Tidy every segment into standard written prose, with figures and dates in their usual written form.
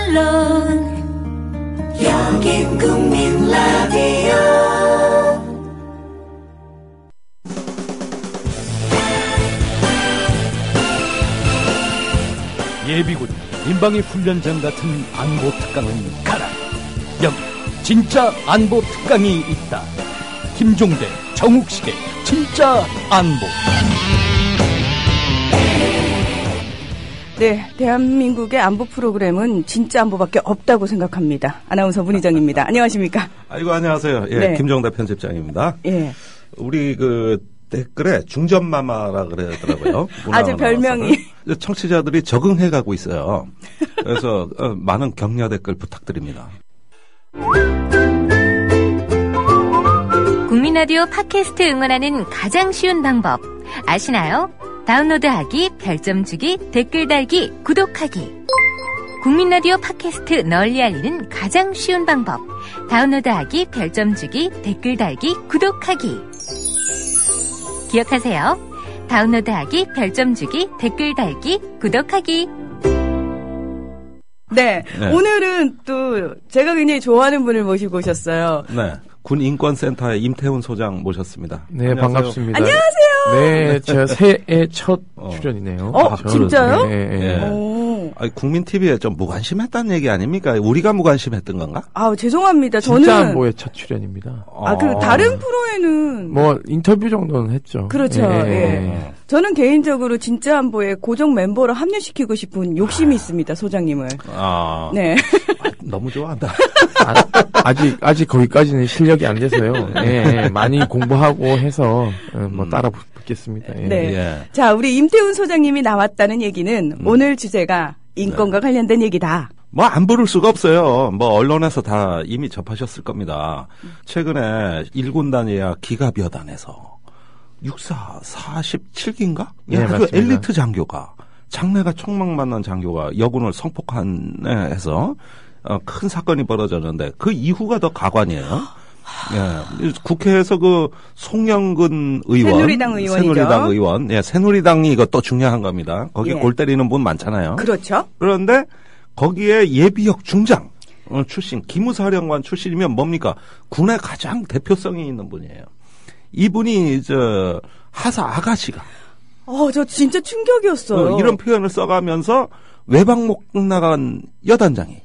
물론 여긴 국민 라디오. 예비군 민방위 훈련장 같은 안보 특강은 가라. 여기 진짜 안보 특강이 있다. 김종대, 정욱식의 진짜 안보. 네, 대한민국의 안보 프로그램은 진짜 안보밖에 없다고 생각합니다. 아나운서 문희정입니다. 안녕하십니까? 아이고, 안녕하세요. 예, 네. 김종대 편집장입니다. 예. 우리 댓글에 중전마마라 그러더라고요. 아주 별명이. 청취자들이 적응해가고 있어요. 그래서 많은 격려 댓글 부탁드립니다. 국민 라디오 팟캐스트 응원하는 가장 쉬운 방법 아시나요? 다운로드하기, 별점 주기, 댓글 달기, 구독하기. 국민 라디오 팟캐스트 널리 알리는 가장 쉬운 방법. 다운로드하기, 별점 주기, 댓글 달기, 구독하기. 기억하세요. 다운로드하기, 별점 주기, 댓글 달기, 구독하기. 네, 오늘은 또 제가 굉장히 좋아하는 분을 모시고 오셨어요. 네. 군인권센터의 임태훈 소장 모셨습니다. 네, 안녕하세요. 반갑습니다. 안녕하세요. 네, 제가 새해 첫 출연이네요. 진짜요? 네. 아니, 국민 TV에 좀 무관심했다는 얘기 아닙니까? 우리가 무관심했던 건가? 아, 죄송합니다. 저는 진짜 안보의 첫 출연입니다. 그리고 다른 프로에는 뭐 인터뷰 정도는 했죠. 그렇죠. 예. 저는 개인적으로 진짜 안보에 고정 멤버로 합류시키고 싶은 욕심이 있습니다, 소장님을. 네. 너무 좋아한다. 아직 거기까지는 실력이 안 돼서요. 예, 많이 공부하고 해서 따라 붙겠습니다. 예. 네. 예. 자, 우리 임태훈 소장님이 나왔다는 얘기는 오늘 주제가 인권과 관련된 얘기다. 뭐 안 부를 수가 없어요. 뭐 언론에서 다 이미 접하셨을 겁니다. 최근에 1군단 예하 기갑여단에서 육사 47기인가? 네, 아주 맞습니다. 엘리트 장교가 장래가 촉망 만난 장교가 여군을 성폭행해서 큰 사건이 벌어졌는데 그 이후가 더 가관이에요. 예, 국회에서 송영근 의원, 새누리당 의원, 예, 새누리당이 이것도 중요한 겁니다. 거기 골 때리는 분 많잖아요. 그렇죠. 그런데 거기에 예비역 중장 출신, 기무사령관 출신이면 뭡니까? 군의 가장 대표성이 있는 분이에요. 이분이 하사 아가씨가. 저 진짜 충격이었어요. 이런 표현을 써가면서 외박 못 나간 여단장이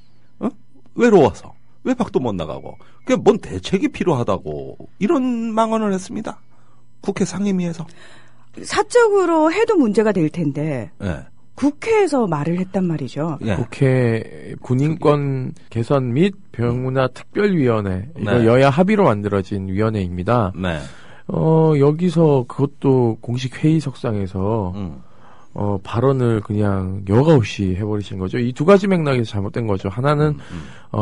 외로워서 외박도 못 나가고 그게 뭔 대책이 필요하다고 이런 망언을 했습니다. 국회 상임위에서. 사적으로 해도 문제가 될 텐데 네. 국회에서 말을 했단 말이죠. 네. 국회 군인권 개선 및 병문화 특별위원회 이거 네. 여야 합의로 만들어진 위원회입니다. 네. 여기서 그것도 공식 회의석상에서 발언을 그냥 여과 없이 해버리신 거죠. 이 두 가지 맥락에서 잘못된 거죠. 하나는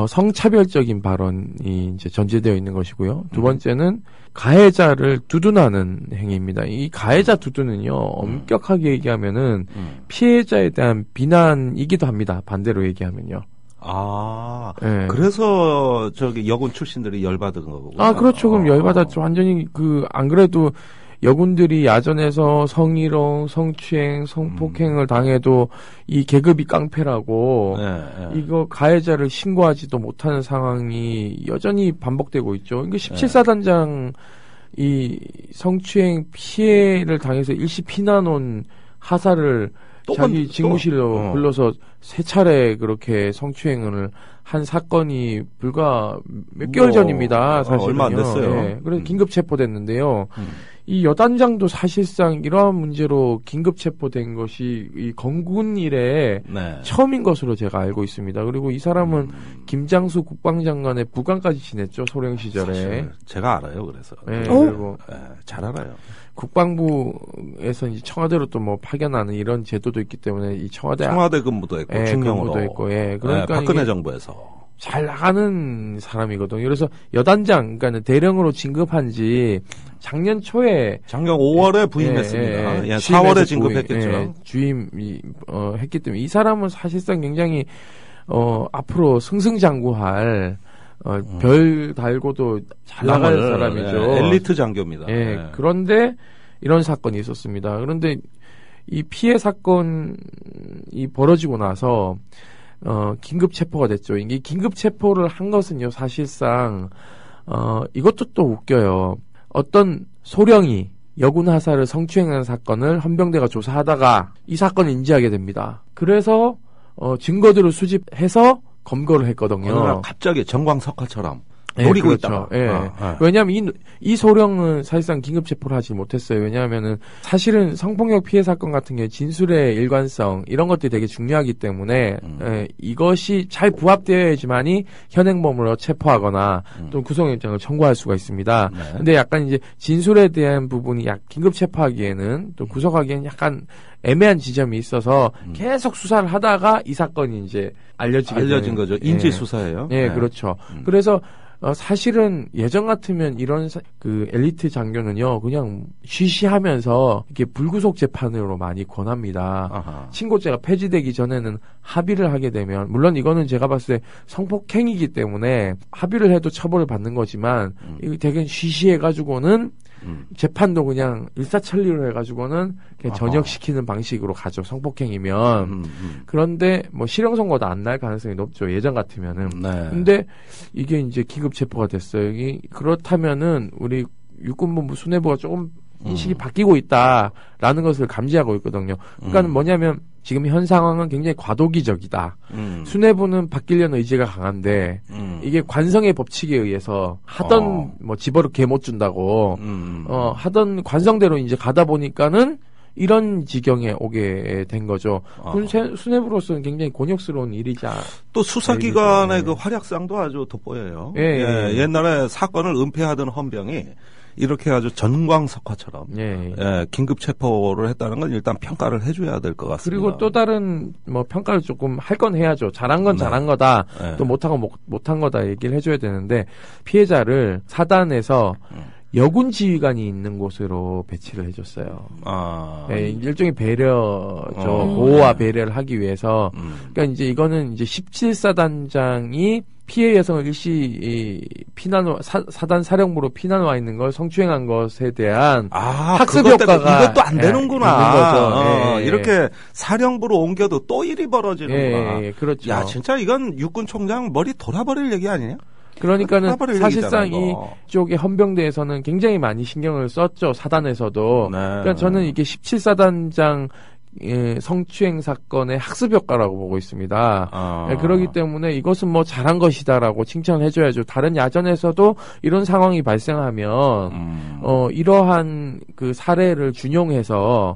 성차별적인 발언이 이제 전제되어 있는 것이고요. 두 번째는 가해자를 두둔하는 행위입니다. 이 가해자 두둔은요, 엄격하게 얘기하면은 피해자에 대한 비난이기도 합니다. 반대로 얘기하면요. 네. 그래서 여군 출신들이 열받은 거고. 그렇죠. 그럼 열받았죠. 완전히 안 그래도 여군들이 야전에서 성희롱, 성추행, 성폭행을 당해도 이 계급이 깡패라고 이거 가해자를 신고하지도 못하는 상황이 여전히 반복되고 있죠. 이게 17사단장 이 성추행 피해를 당해서 일시 피난 온 하사를 자기 직무실로 불러서 세 차례 그렇게 성추행을 한 사건이 불과 몇 개월 전입니다. 사실은요. 얼마 안 됐어요. 네. 그래서 긴급 체포됐는데요. 이 여단장도 사실상 이러한 문제로 긴급 체포된 것이 이 건군 이래 처음인 것으로 제가 알고 있습니다. 그리고 이 사람은 김장수 국방장관의 부관까지 지냈죠. 소령 시절에. 사실 제가 알아요. 그래서. 네, 그리고 잘 알아요. 국방부에서 이제 청와대로 또 뭐 파견하는 이런 제도도 있기 때문에 이 청와대 근무도 있고 중령으로. 근무도 있고 그러니까 박근혜 정부에서. 잘 나가는 사람이거든요. 그래서 여단장, 그러니까 대령으로 진급한 지 작년 5월에 부임했습니다. 4월에 진급했겠죠. 했기 때문에 이 사람은 사실상 굉장히 앞으로 승승장구할 별 달고도 잘 나갈 사람이죠. 엘리트 장교입니다. 그런데 이런 사건이 있었습니다. 그런데 이 피해 사건이 벌어지고 나서 긴급 체포가 됐죠. 이게 긴급 체포를 한 것은요, 사실상, 이것도 또 웃겨요. 어떤 소령이 여군 하사를 성추행한 사건을 헌병대가 조사하다가 이 사건을 인지하게 됩니다. 그래서, 증거들을 수집해서 검거를 했거든요. 어느 날 갑자기 정광석화처럼. 네, 노리고 그렇죠. 있다. 예. 왜냐하면 이 소령은 사실상 긴급 체포를 하지 못했어요. 왜냐하면은 사실은 성폭력 피해 사건 같은 경우 진술의 일관성 이런 것들이 되게 중요하기 때문에 이것이 잘 부합되어야지만이 현행범으로 체포하거나 또 구속영장을 청구할 수가 있습니다. 네. 근데 약간 이제 진술에 대한 부분이 긴급 체포하기에는 또 구속하기에는 약간 애매한 지점이 있어서 계속 수사를 하다가 이 사건이 이제 알려진 거죠. 인지 수사예요. 예, 그렇죠. 그래서 사실은 예전 같으면 이런 그 엘리트 장교는요, 그냥 쉬쉬하면서 이렇게 불구속 재판으로 많이 권합니다. 아하. 친고죄가 폐지되기 전에는 합의를 하게 되면, 물론 이거는 제가 봤을 때 성폭행이기 때문에 합의를 해도 처벌을 받는 거지만, 이거 되게 쉬쉬해가지고는 재판도 그냥 일사천리로 해가지고는 그냥 전역시키는 방식으로 가죠. 성폭행이면. 그런데 뭐 실형 선고도 안 날 가능성이 높죠. 예전 같으면은. 네. 근데 이게 이제 긴급 체포가 됐어요. 그렇다면은 우리 육군본부 수뇌부가 조금 인식이 바뀌고 있다라는 것을 감지하고 있거든요. 그러니까 뭐냐면 지금 현 상황은 굉장히 과도기적이다. 수뇌부는 바뀌려는 의지가 강한데 이게 관성의 법칙에 의해서 하던 뭐 집어를 개 못 준다고 하던 관성대로 이제 가다 보니까는 이런 지경에 오게 된 거죠. 수뇌부로서는 굉장히 곤욕스러운 일이자. 또 수사기관의 그 활약상도 아주 돋보여요. 예, 옛날에 사건을 은폐하던 헌병이 이렇게 아주 전광석화처럼 긴급 체포를 했다는 건 일단 평가를 해줘야 될 것 같습니다. 그리고 또 다른 뭐 평가를 조금 할 건 해야죠. 잘한 건 잘한 거다. 또 못한 건 못한 거다 얘기를 해줘야 되는데 피해자를 사단에서 여군 지휘관이 있는 곳으로 배치를 해줬어요. 일종의 배려죠. 보호와 배려를 하기 위해서. 그러니까 이제 이거는 이제 17사단장이 피해 여성을 일시 사단 사령부로 피난 와 있는 걸 성추행한 것에 대한 학습 효과가 이것도 안 되는구나. 있는 거죠. 이렇게 사령부로 옮겨도 또 일이 벌어지는구나. 그렇죠. 야, 진짜 이건 육군 총장 머리 돌아버릴 얘기 아니냐? 그러니까는 사실상 이쪽의 헌병대에서는 굉장히 많이 신경을 썼죠. 사단에서도. 그러니까 저는 이게 17사단장 성추행 사건의 학습 효과라고 보고 있습니다. 그렇기 때문에 이것은 뭐 잘한 것이다라고 칭찬을 해줘야죠. 다른 야전에서도 이런 상황이 발생하면 이러한 그 사례를 준용해서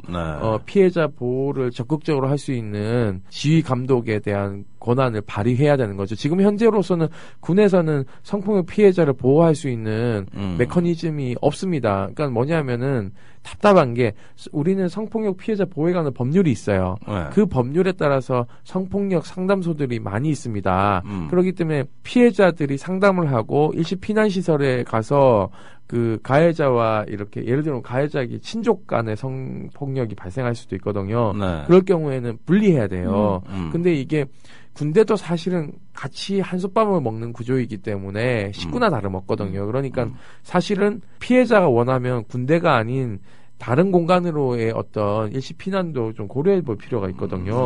피해자 보호를 적극적으로 할 수 있는 지휘 감독에 대한 권한을 발휘해야 되는 거죠. 지금 현재로서는 군에서는 성폭력 피해자를 보호할 수 있는 메커니즘이 없습니다. 그러니까 뭐냐면은 답답한 게 우리는 성폭력 피해자 보호에 관한 법률이 있어요. 그 법률에 따라서 성폭력 상담소들이 많이 있습니다. 그렇기 때문에 피해자들이 상담을 하고 일시 피난시설에 가서 그 가해자와 이렇게 예를 들면 가해자에게 친족 간의 성폭력이 발생할 수도 있거든요. 그럴 경우에는 분리해야 돼요. 근데 이게 군대도 사실은 같이 한솥밥을 먹는 구조이기 때문에 식구나 다름없거든요. 그러니까 사실은 피해자가 원하면 군대가 아닌 다른 공간으로의 어떤 일시 피난도 좀 고려해 볼 필요가 있거든요.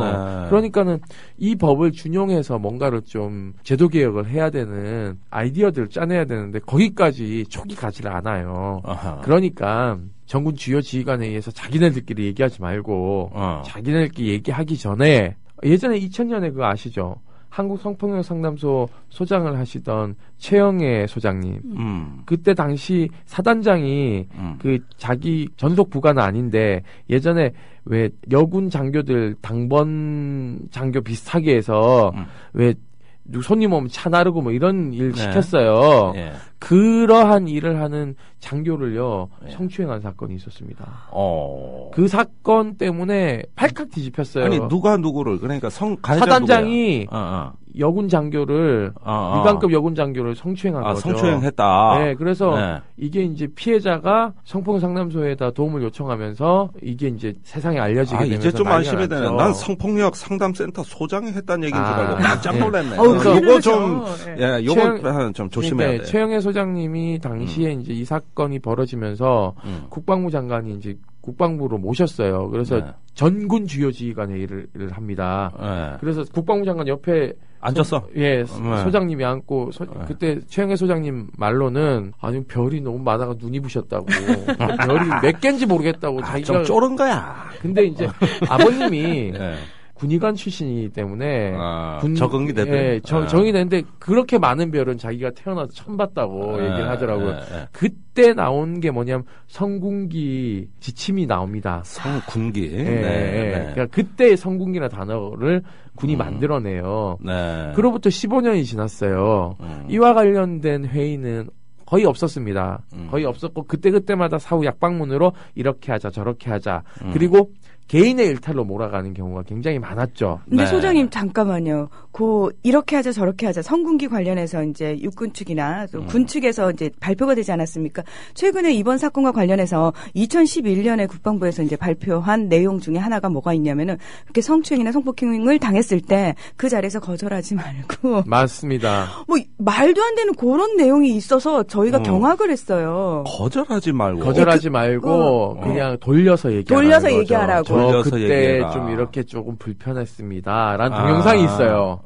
그러니까는 이 법을 준용해서 뭔가를 좀 제도 개혁을 해야 되는 아이디어들을 짜내야 되는데 거기까지 촉이 가지를 않아요. 그러니까 전군 주요 지휘관에 의해서 자기네들끼리 얘기하지 말고 자기네들끼리 얘기하기 전에 예전에 2000년에 그거 아시죠? 한국 성폭력 상담소 소장을 하시던 최영애 소장님. 그때 당시 사단장이 그 자기 전속 부관은 아닌데 예전에 왜 여군 장교들 당번 장교 비슷하게 해서 왜 손님 오면 차 나르고 뭐 이런 일 시켰어요. 그러한 일을 하는 장교를요 성추행한 사건이 있었습니다. 그 사건 때문에 팔칵 뒤집혔어요. 아니 누가 누구를 그러니까 가해자 사단장이 여군 장교를 위관급 여군 장교를 성추행한 거죠. 성추행했다. 네, 그래서 이게 이제 피해자가 성폭력 상담소에다 도움을 요청하면서 이게 이제 세상에 알려지게 되면서 이제 좀 안심이 되네. 난 성폭력 상담센터 소장이 했다는 얘기인 줄 알고 깜짝 놀랐네. 요거 좀 요거 좀 조심해야 돼. 최영애 소장님이 당시에 이제 이 사건이 벌어지면서 국방부 장관이 이제 국방부로 모셨어요. 그래서 네. 전군 주요 지휘관 회의를 합니다. 네. 그래서 국방부 장관 옆에 앉았어? 예, 네. 소장님이 앉고 그때 최영애 소장님 말로는 아니 별이 너무 많아가 눈이 부셨다고 별이 몇 개인지 모르겠다고 자기가 좀 쫄은 거야. 근데 이제 아버님이 네. 군의관 출신이기 때문에 적응이 됐대. 예, 적응이 됐는데 그렇게 많은 별은 자기가 태어나서 처음 봤다고 얘기를 하더라고요. 그때 나온 게 뭐냐면 성군기 지침이 나옵니다. 성군기. 예, 네. 그러니까 그때 성군기라는 단어를 군이 만들어내요. 네. 그로부터 15년이 지났어요. 이와 관련된 회의는 거의 없었습니다. 거의 없었고 그때마다 사후 약방문으로 이렇게 하자 저렇게 하자. 그리고 개인의 일탈로 몰아가는 경우가 굉장히 많았죠. 근데 네. 소장님 잠깐만요. 이렇게 하자 저렇게 하자 성군기 관련해서 이제 육군 측이나 또 군 측에서 이제 발표가 되지 않았습니까? 최근에 이번 사건과 관련해서 2011년에 국방부에서 이제 발표한 내용 중에 하나가 뭐가 있냐면은 그렇게 성추행이나 성폭행을 당했을 때 그 자리에서 거절하지 말고 맞습니다. 뭐 말도 안 되는 그런 내용이 있어서 저희가 경악을 했어요. 거절하지 말고. 그냥 돌려서 얘기하라고. 돌려서 얘기하라고. 그때 얘기해라. 좀 이렇게 조금 불편했습니다. 라는 동영상이 있어요.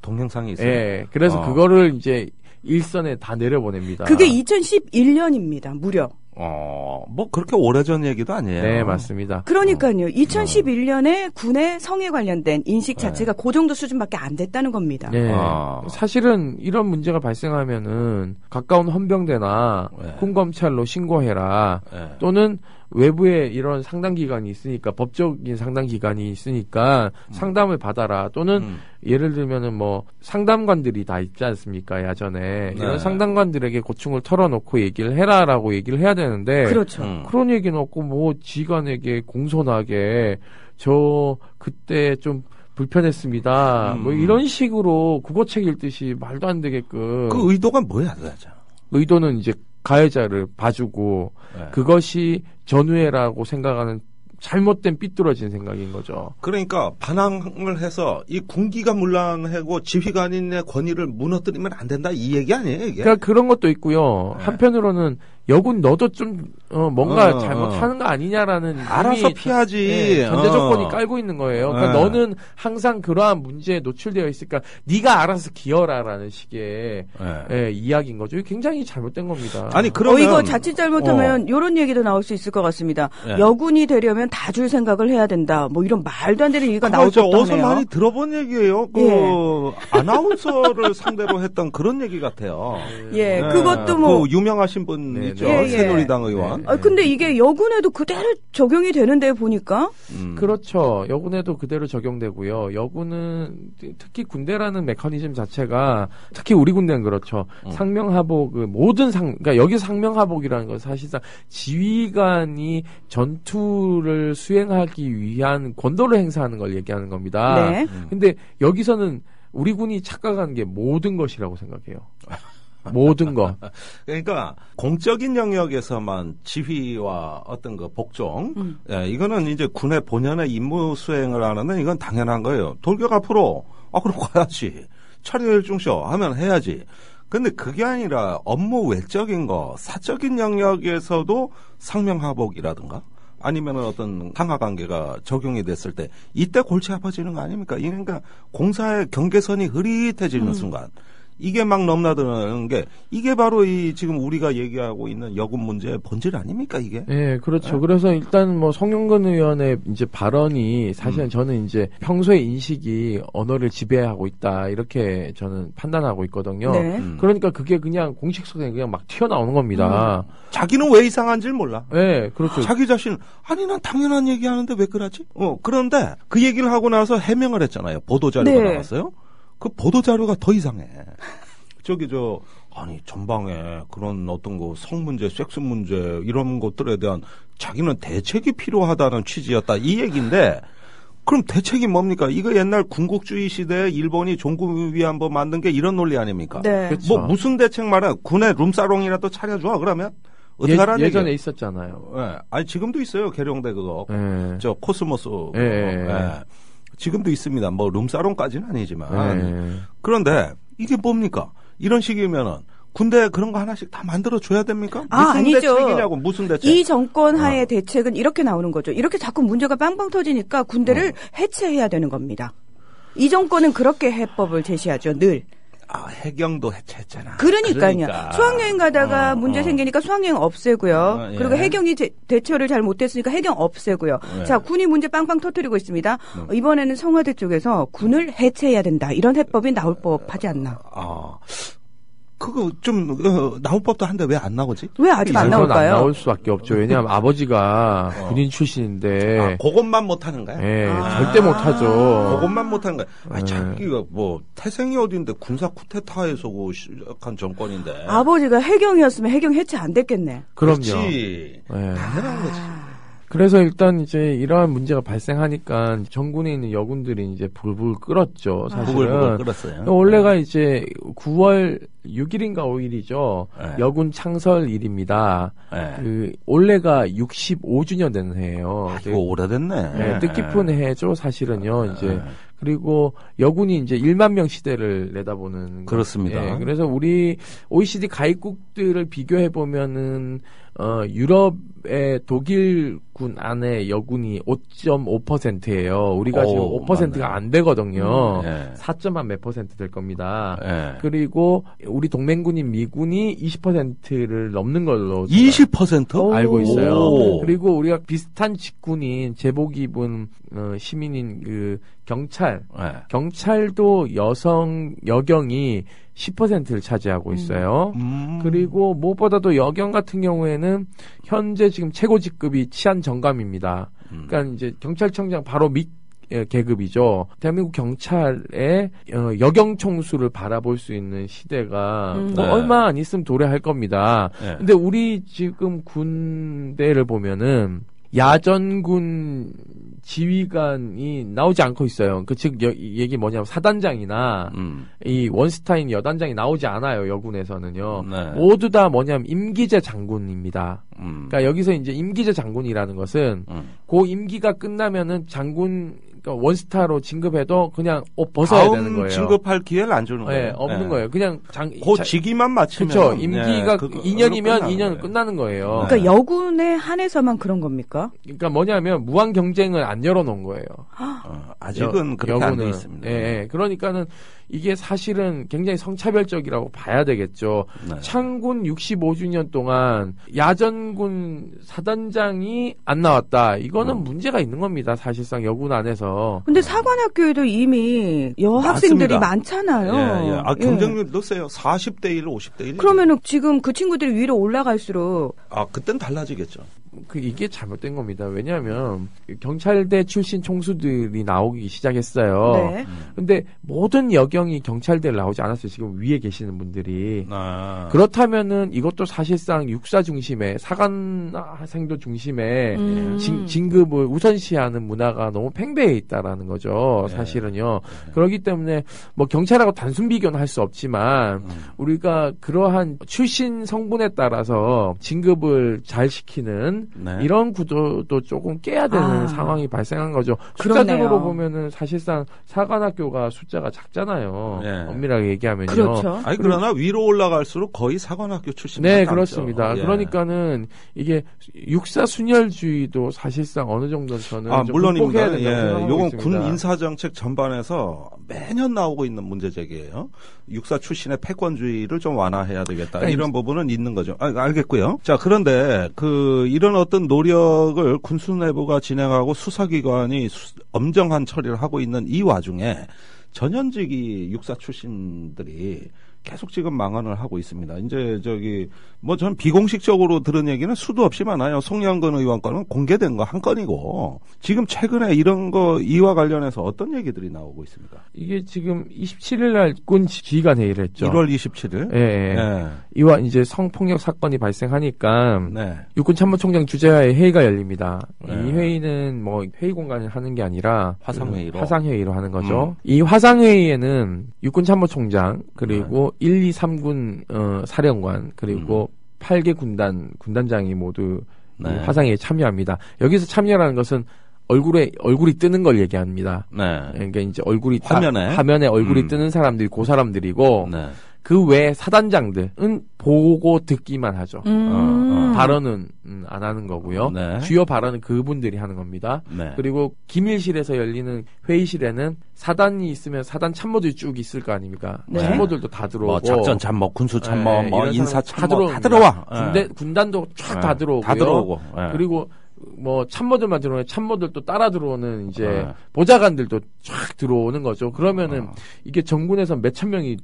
동영상이 있어요. 예. 그래서 그거를 이제 일선에 다 내려보냅니다. 그게 2011년입니다. 무려. 뭐 그렇게 오래전 얘기도 아니에요. 네, 맞습니다. 그러니까요. 2011년에 군의 성에 관련된 인식 자체가 그 정도 수준밖에 안 됐다는 겁니다. 네. 사실은 이런 문제가 발생하면은 가까운 헌병대나 군검찰로 신고해라. 또는 외부에 이런 상담기관이 있으니까 법적인 상담기관이 있으니까 상담을 받아라. 또는 예를 들면은 뭐 상담관들이 다 있지 않습니까? 야전에 이런 상담관들에게 고충을 털어놓고 얘기를 해라라고 얘기를 해야 되는데 그렇죠. 그런 얘기는 없고 뭐 지간에게 공손하게 저 그때 좀 불편했습니다. 뭐 이런 식으로 국어책 읽듯이 말도 안 되게끔. 그 의도가 뭐야, 도대체? 의도는 이제 가해자를 봐주고 그것이 전우회라고 생각하는 잘못된 삐뚤어진 생각인 거죠. 그러니까 반항을 해서 이 군기가 물란하고 지휘관인의 권위를 무너뜨리면 안 된다 이 얘기 아니에요, 이게? 그러니까 그런 것도 있고요. 한편으로는 여군 너도 좀 뭔가 잘못하는 거 아니냐라는 알아서 피하지. 전제 조건이 깔고 있는 거예요. 그러니까 너는 항상 그러한 문제에 노출되어 있으니까 네가 알아서 기어라라는 식의 이야기인 거죠. 이게 굉장히 잘못된 겁니다. 아니 그러면 이거 자칫 잘못하면 이런 얘기도 나올 수 있을 것 같습니다. 여군이 되려면 다 줄 생각을 해야 된다. 뭐 이런 말도 안 되는 얘기가 나올 것 같네요. 어서 많이 들어본 얘기예요. 아나운서를 상대로 했던 그런 얘기 같아요. 그것도 뭐 그 유명하신 분 있죠. 새누리당 의원. 근데 이게 여군에도 그대로 적용이 되는데 보니까. 그렇죠. 여군에도 그대로 적용되고요. 여군은 특히 군대라는 메커니즘 자체가 특히 우리 군대는 그렇죠. 상명하복 그러니까 여기 상명하복이라는 건 사실상 지휘관이 전투를 수행하기 위한 권도를 행사하는 걸 얘기하는 겁니다. 네. 근데 여기서는 우리 군이 착각하는 게 모든 것이라고 생각해요. 모든 것. 그러니까 공적인 영역에서만 지휘와 어떤 그 복종, 이거는 이제 군의 본연의 임무 수행을 하는 이건 당연한 거예요. 돌격 앞으로, 그럼 가야지. 차례를 중쇼 하면 해야지. 근데 그게 아니라 업무 외적인 거, 사적인 영역에서도 상명하복이라든가 아니면은 어떤 상하관계가 적용이 됐을 때 이때 골치 아파지는 거 아닙니까? 그러니까 공사의 경계선이 흐릿해지는 순간 이게 막 넘나드는 게 이게 바로 이 지금 우리가 얘기하고 있는 여군 문제의 본질 아닙니까 이게? 네, 그렇죠. 그래서 일단 뭐 성영근 의원의 이제 발언이 사실은 저는 이제 평소의 인식이 언어를 지배하고 있다 이렇게 저는 판단하고 있거든요. 네. 그러니까 그게 그냥 공식 소리에 그냥 막 튀어나오는 겁니다. 자기는 왜 이상한지를 몰라. 네, 그렇죠. 자기 자신 아니 난 당연한 얘기하는데 왜 그러지? 그런데 그 얘기를 하고 나서 해명을 했잖아요. 보도자료가 나왔어요. 그 보도자료가 더 이상해. 아니, 전방에 그런 어떤 거 성 문제, 섹스 문제, 이런 것들에 대한 자기는 대책이 필요하다는 취지였다. 이 얘기인데, 그럼 대책이 뭡니까? 이거 옛날 군국주의 시대에 일본이 종국 위안부 만든 게 이런 논리 아닙니까? 네. 그렇죠. 뭐 무슨 대책 말이야? 군의 룸사롱이라도 차려줘, 그러면? 예전에 있었잖아요. 아니, 지금도 있어요. 계룡대 그거. 코스모스. 지금도 있습니다. 뭐 룸사롱까지는 아니지만. 그런데 이게 뭡니까? 이런 식이면은 군대 그런 거 하나씩 다 만들어 줘야 됩니까? 아, 무슨 아니죠. 대책이냐고 무슨 대책? 이 정권 하의 대책은 이렇게 나오는 거죠. 이렇게 자꾸 문제가 빵빵 터지니까 군대를 해체해야 되는 겁니다. 이 정권은 그렇게 해법을 제시하죠. 늘. 아, 해경도 해체했잖아. 그러니까요. 그러니까. 수학여행 가다가 문제 생기니까 수학여행 없애고요. 예. 그리고 해경이 대처를 잘 못했으니까 해경 없애고요. 예. 자, 군이 문제 빵빵 터뜨리고 있습니다. 이번에는 청와대 쪽에서 군을 해체해야 된다. 이런 해법이 나올 법하지 않나. 아, 그거 좀 나올 법도 한데 왜 안 나오지? 왜 아직 안 그건 나올까요? 안 나올 수밖에 없죠. 왜냐하면 아버지가 군인 출신인데. 아, 그것만 못하는 거야? 예, 절대 못하죠. 그것만 못하는 거야. 아, 자기가 뭐 태생이 어딘데 군사 쿠데타에서 시작한 정권인데. 아버지가 해경이었으면 해경 해체 안 됐겠네. 그럼요. 그렇지. 예. 당연한 거지. 그래서 일단 이제 이러한 문제가 발생하니까 전군에 있는 여군들이 이제 불불 끓었죠. 사실은. 부글부글 끓었어요. 원래가 이제 9월 6일인가 5일이죠. 네. 여군 창설일입니다. 네. 올해가 65주년 된 해예요. 아, 이거 오래됐네. 네, 뜻깊은 해죠, 사실은요. 이제 그리고 여군이 이제 1만 명 시대를 내다보는. 그렇습니다. 예, 그래서 우리 OECD 가입국들을 비교해 보면은 유럽의 독일군 안에 여군이 5.5%예요. 우리가 지금 5%가 맞네. 안 되거든요. 네. 4.한 몇 % 될 겁니다. 네. 그리고 우리 동맹군인 미군이 20%를 넘는 걸로 20%? 알고 있어요. 오. 그리고 우리가 비슷한 직군인 제복 입은 시민인 그 경찰, 네. 경찰도 여경이 10%를 차지하고 있어요. 그리고 무엇보다도 여경 같은 경우에는 현재 지금 최고 직급이 치안 정감입니다. 그러니까 이제 경찰청장 바로 밑 계급이죠. 대한민국 경찰의 여경 총수를 바라볼 수 있는 시대가 뭐 네. 얼마 안 있으면 도래할 겁니다. 네. 근데 우리 지금 군대를 보면은 야전군 지휘관이 나오지 않고 있어요. 즉 얘기 뭐냐면 사단장이나 이 원스타인 여단장이 나오지 않아요. 여군에서는요. 네. 모두 다 뭐냐면 임기제 장군입니다. 그러니까 여기서 이제 임기제 장군이라는 것은 그 임기가 끝나면은 장군 그러니까 원스타로 진급해도 그냥 옷 벗어야 되는 거예요. 진급할 기회를 안 주는 거예요. 네, 없는 거예요. 그냥 그 직위만 마치면. 그렇죠. 임기가 네, 2년이면 2년 끝나는 거예요. 그러니까 여군에 한해서만 그런 겁니까? 그러니까 뭐냐면 무한 경쟁을 안 열어놓은 거예요. 아직은 그렇게 안 돼 있습니다. 예. 그러니까는 이게 사실은 굉장히 성차별적이라고 봐야 되겠죠. 네. 창군 65주년 동안 야전군 사단장이 안 나왔다. 이거는 문제가 있는 겁니다. 사실상 여군 안에서. 근데 사관학교에도 이미 여학생들이 맞습니다. 많잖아요. 예. 아, 경쟁률 세요. 40대 1, 50대 1. 그러면은 지금 그 친구들이 위로 올라갈수록 아, 그땐 달라지겠죠. 이게 잘못된 겁니다. 왜냐하면 경찰대 출신 총수들이 나오기 시작했어요. 네. 근데 모든 여경이 경찰대를 나오지 않았어요. 지금 위에 계시는 분들이. 아. 그렇다면은 이것도 사실상 육사 중심의 사관생도 중심의 진급을 우선시하는 문화가 너무 팽배해 있다라는 거죠. 네. 사실은요. 그렇기 때문에 뭐 경찰하고 단순 비교는 할 수 없지만 우리가 그러한 출신 성분에 따라서 진급을 잘 시키는 네. 이런 구조도 조금 깨야 되는 상황이 발생한 거죠. 그러네요. 숫자적으로 보면은 사실상 사관학교가 숫자가 작잖아요. 네. 엄밀하게 얘기하면요. 그렇죠. 아니, 그러나 위로 올라갈수록 거의 사관학교 출신. 네, 그렇습니다. 예. 그러니까는 이게 육사 순혈주의도 사실상 어느 정도는 저는 좀 극복해야 물론입니다. 된다고 예. 생각하고 요건 있습니다. 군 인사정책 전반에서 매년 나오고 있는 문제 제기예요. 육사 출신의 패권주의를 좀 완화해야 되겠다. 그러니까 이런 부분은 있는 거죠. 알겠고요. 자, 그런데 이런 어떤 노력을 군수 내부가 진행하고 수사기관이 엄정한 처리를 하고 있는 이 와중에 전현직이 육사 출신들이 계속 지금 망언을 하고 있습니다. 이제 전 비공식적으로 들은 얘기는 수도 없이 많아요. 송영근 의원 건은 공개된 거 한 건이고, 지금 최근에 이런 거 이와 관련해서 어떤 얘기들이 나오고 있습니까? 이게 지금 27일 날 군 지휘관 회의를 했죠. 1월 27일. 예. 네. 이와 이제 성폭력 사건이 발생하니까 네. 육군 참모총장 주재하에 회의가 열립니다. 네. 이 회의는 뭐 회의 공간을 하는 게 아니라 화상회의로? 화상회의로 하는 거죠. 이 화상회의에는 육군 참모총장 그리고 1, 2, 3군 사령관 그리고 8개 군단장이 모두 이 네. 화상회의에 참여합니다. 여기서 참여라는 것은 얼굴이 뜨는 걸 얘기합니다. 네. 그러니까 이제 얼굴이 화면에? 화면에 얼굴이 뜨는 사람들이 그 사람들이고 네. 그 외 사단장들은 보고 듣기만 하죠. 발언은 안 하는 거고요. 네. 주요 발언은 그분들이 하는 겁니다. 네. 그리고 기밀실에서 열리는 회의실에는 사단이 있으면 사단 참모들이 쭉 있을 거 아닙니까? 네. 참모들도 다 들어오고 뭐 작전 참모, 군수 참모, 네, 뭐 이런 인사 사람 참모 다 들어와. 군단도 쫙 다 들어오고요. 다 들어오고. 네. 그리고 뭐 참모들만 들어오면 참모들도 따라 들어오는 이제 네. 보좌관들도 쫙 들어오는 거죠. 그러면은 이게 정군에서 몇천 명이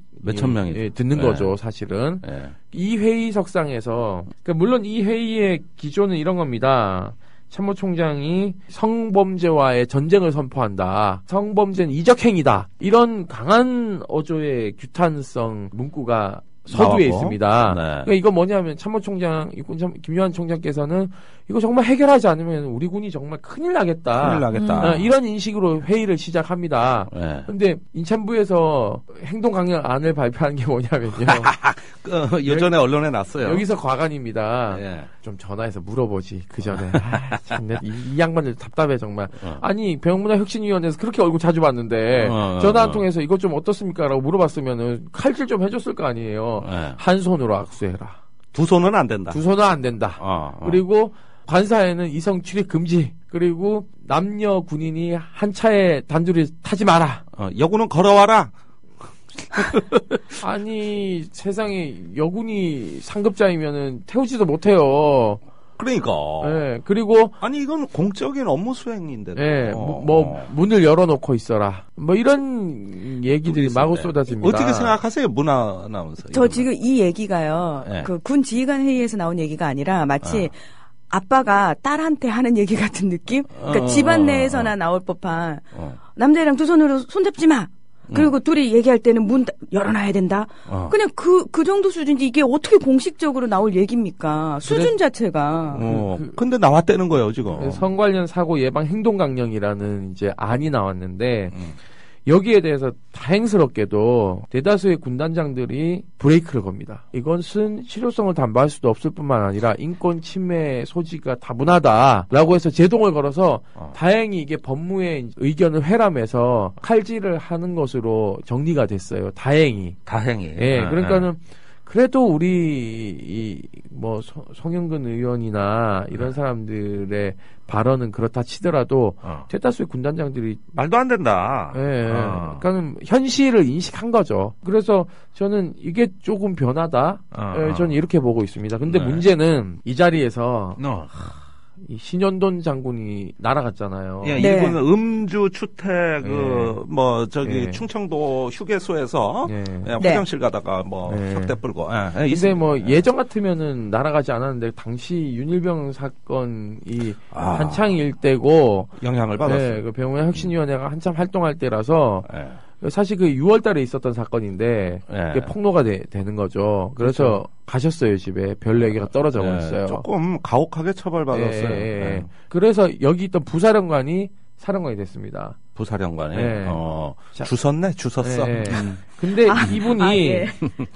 듣는 네. 거죠, 사실은. 네. 이 회의석상에서 그러니까 물론 이 회의의 기조는 이런 겁니다. 참모총장이 성범죄와의 전쟁을 선포한다. 성범죄는 이적행위다. 이런 강한 어조의 규탄성 문구가 서두에 나왔고. 있습니다. 네. 그러니까 이거 뭐냐면 참모총장, 김요한 총장께서는 이거 정말 해결하지 않으면 우리 군이 정말 큰일 나겠다. 큰일 나겠다. 이런 인식으로 회의를 시작합니다. 네. 근데 인천부에서 행동 강령안을 발표한 게 뭐냐면요. 예전에 언론에 났어요. 여기서 과관입니다. 예. 좀 전화해서 물어보지 그 전에. 참내 이 양반들 답답해 정말. 아니 병문화혁신위원회에서 그렇게 얼굴 자주 봤는데 전화 한 통해서 이것 좀 어떻습니까라고 물어봤으면은 칼질 좀 해줬을 거 아니에요. 한 손으로 악수해라. 두 손은 안 된다. 두 손은 안 된다. 그리고 관사에는 이성 출입 금지. 그리고 남녀 군인이 한 차에 단둘이 타지 마라. 여군은 걸어와라. 아니 세상에 여군이 상급자이면은 태우지도 못해요. 그러니까. 네, 그리고 아니 이건 공적인 업무 수행인데. 네, 뭐 문을 열어놓고 있어라. 뭐 이런 얘기들이 마구 쏟아집니다. 어떻게 생각하세요, 문화 아나운서? 저 지금 이 얘기가요. 네. 그 군 지휘관 회의에서 나온 얘기가 아니라 마치 아빠가 딸한테 하는 얘기 같은 느낌? 그러니까 집안 내에서나 나올 법한 남자애랑 두 손으로 손잡지 마. 그리고 둘이 얘기할 때는 문 열어놔야 된다. 그냥 그 정도 수준인지 이게 어떻게 공식적으로 나올 얘기입니까? 수준 자체가. 근데 나왔다는 거예요, 지금. 성 관련 사고 예방 행동 강령이라는 이제 안이 나왔는데 여기에 대해서 다행스럽게도 대다수의 군단장들이 브레이크를 겁니다. 이것은 실효성을 담보할 수도 없을 뿐만 아니라 인권 침해 소지가 다분하다라고 해서 제동을 걸어서 다행히 이게 법무의 의견을 회람해서 칼질을 하는 것으로 정리가 됐어요. 다행히. 예, 그러니까는 그래도 우리 뭐 송영근 의원이나 이런 그들의 발언은 그렇다 치더라도 대다수의 군단장들이 말도 안 된다. 예, 그러니까는 현실을 인식한 거죠. 그래서 저는 이게 조금 변하다. 예, 저는 이렇게 보고 있습니다. 근데 문제는 이 자리에서 이 신현돈 장군이 날아갔잖아요. 예, 네. 일본은 음주 주택 충청도 휴게소에서 화장실 가다가 혁대 불고. 근데 뭐 예전 같으면은 날아가지 않았는데 당시 윤일병 사건이 한창일 때고 영향을 받았어요. 그 병문화혁신위원회가 한참 활동할 때라서 사실 그 6월달에 있었던 사건인데 그게 폭로가 되는 거죠. 그래서 그렇죠. 가셨어요 집에 별 4개가 떨어져 버렸어요. 조금 가혹하게 처벌받았어요. 그래서 여기 있던 부사령관이 사령관이 됐습니다. 부사령관이 주섰어. 근데 이분이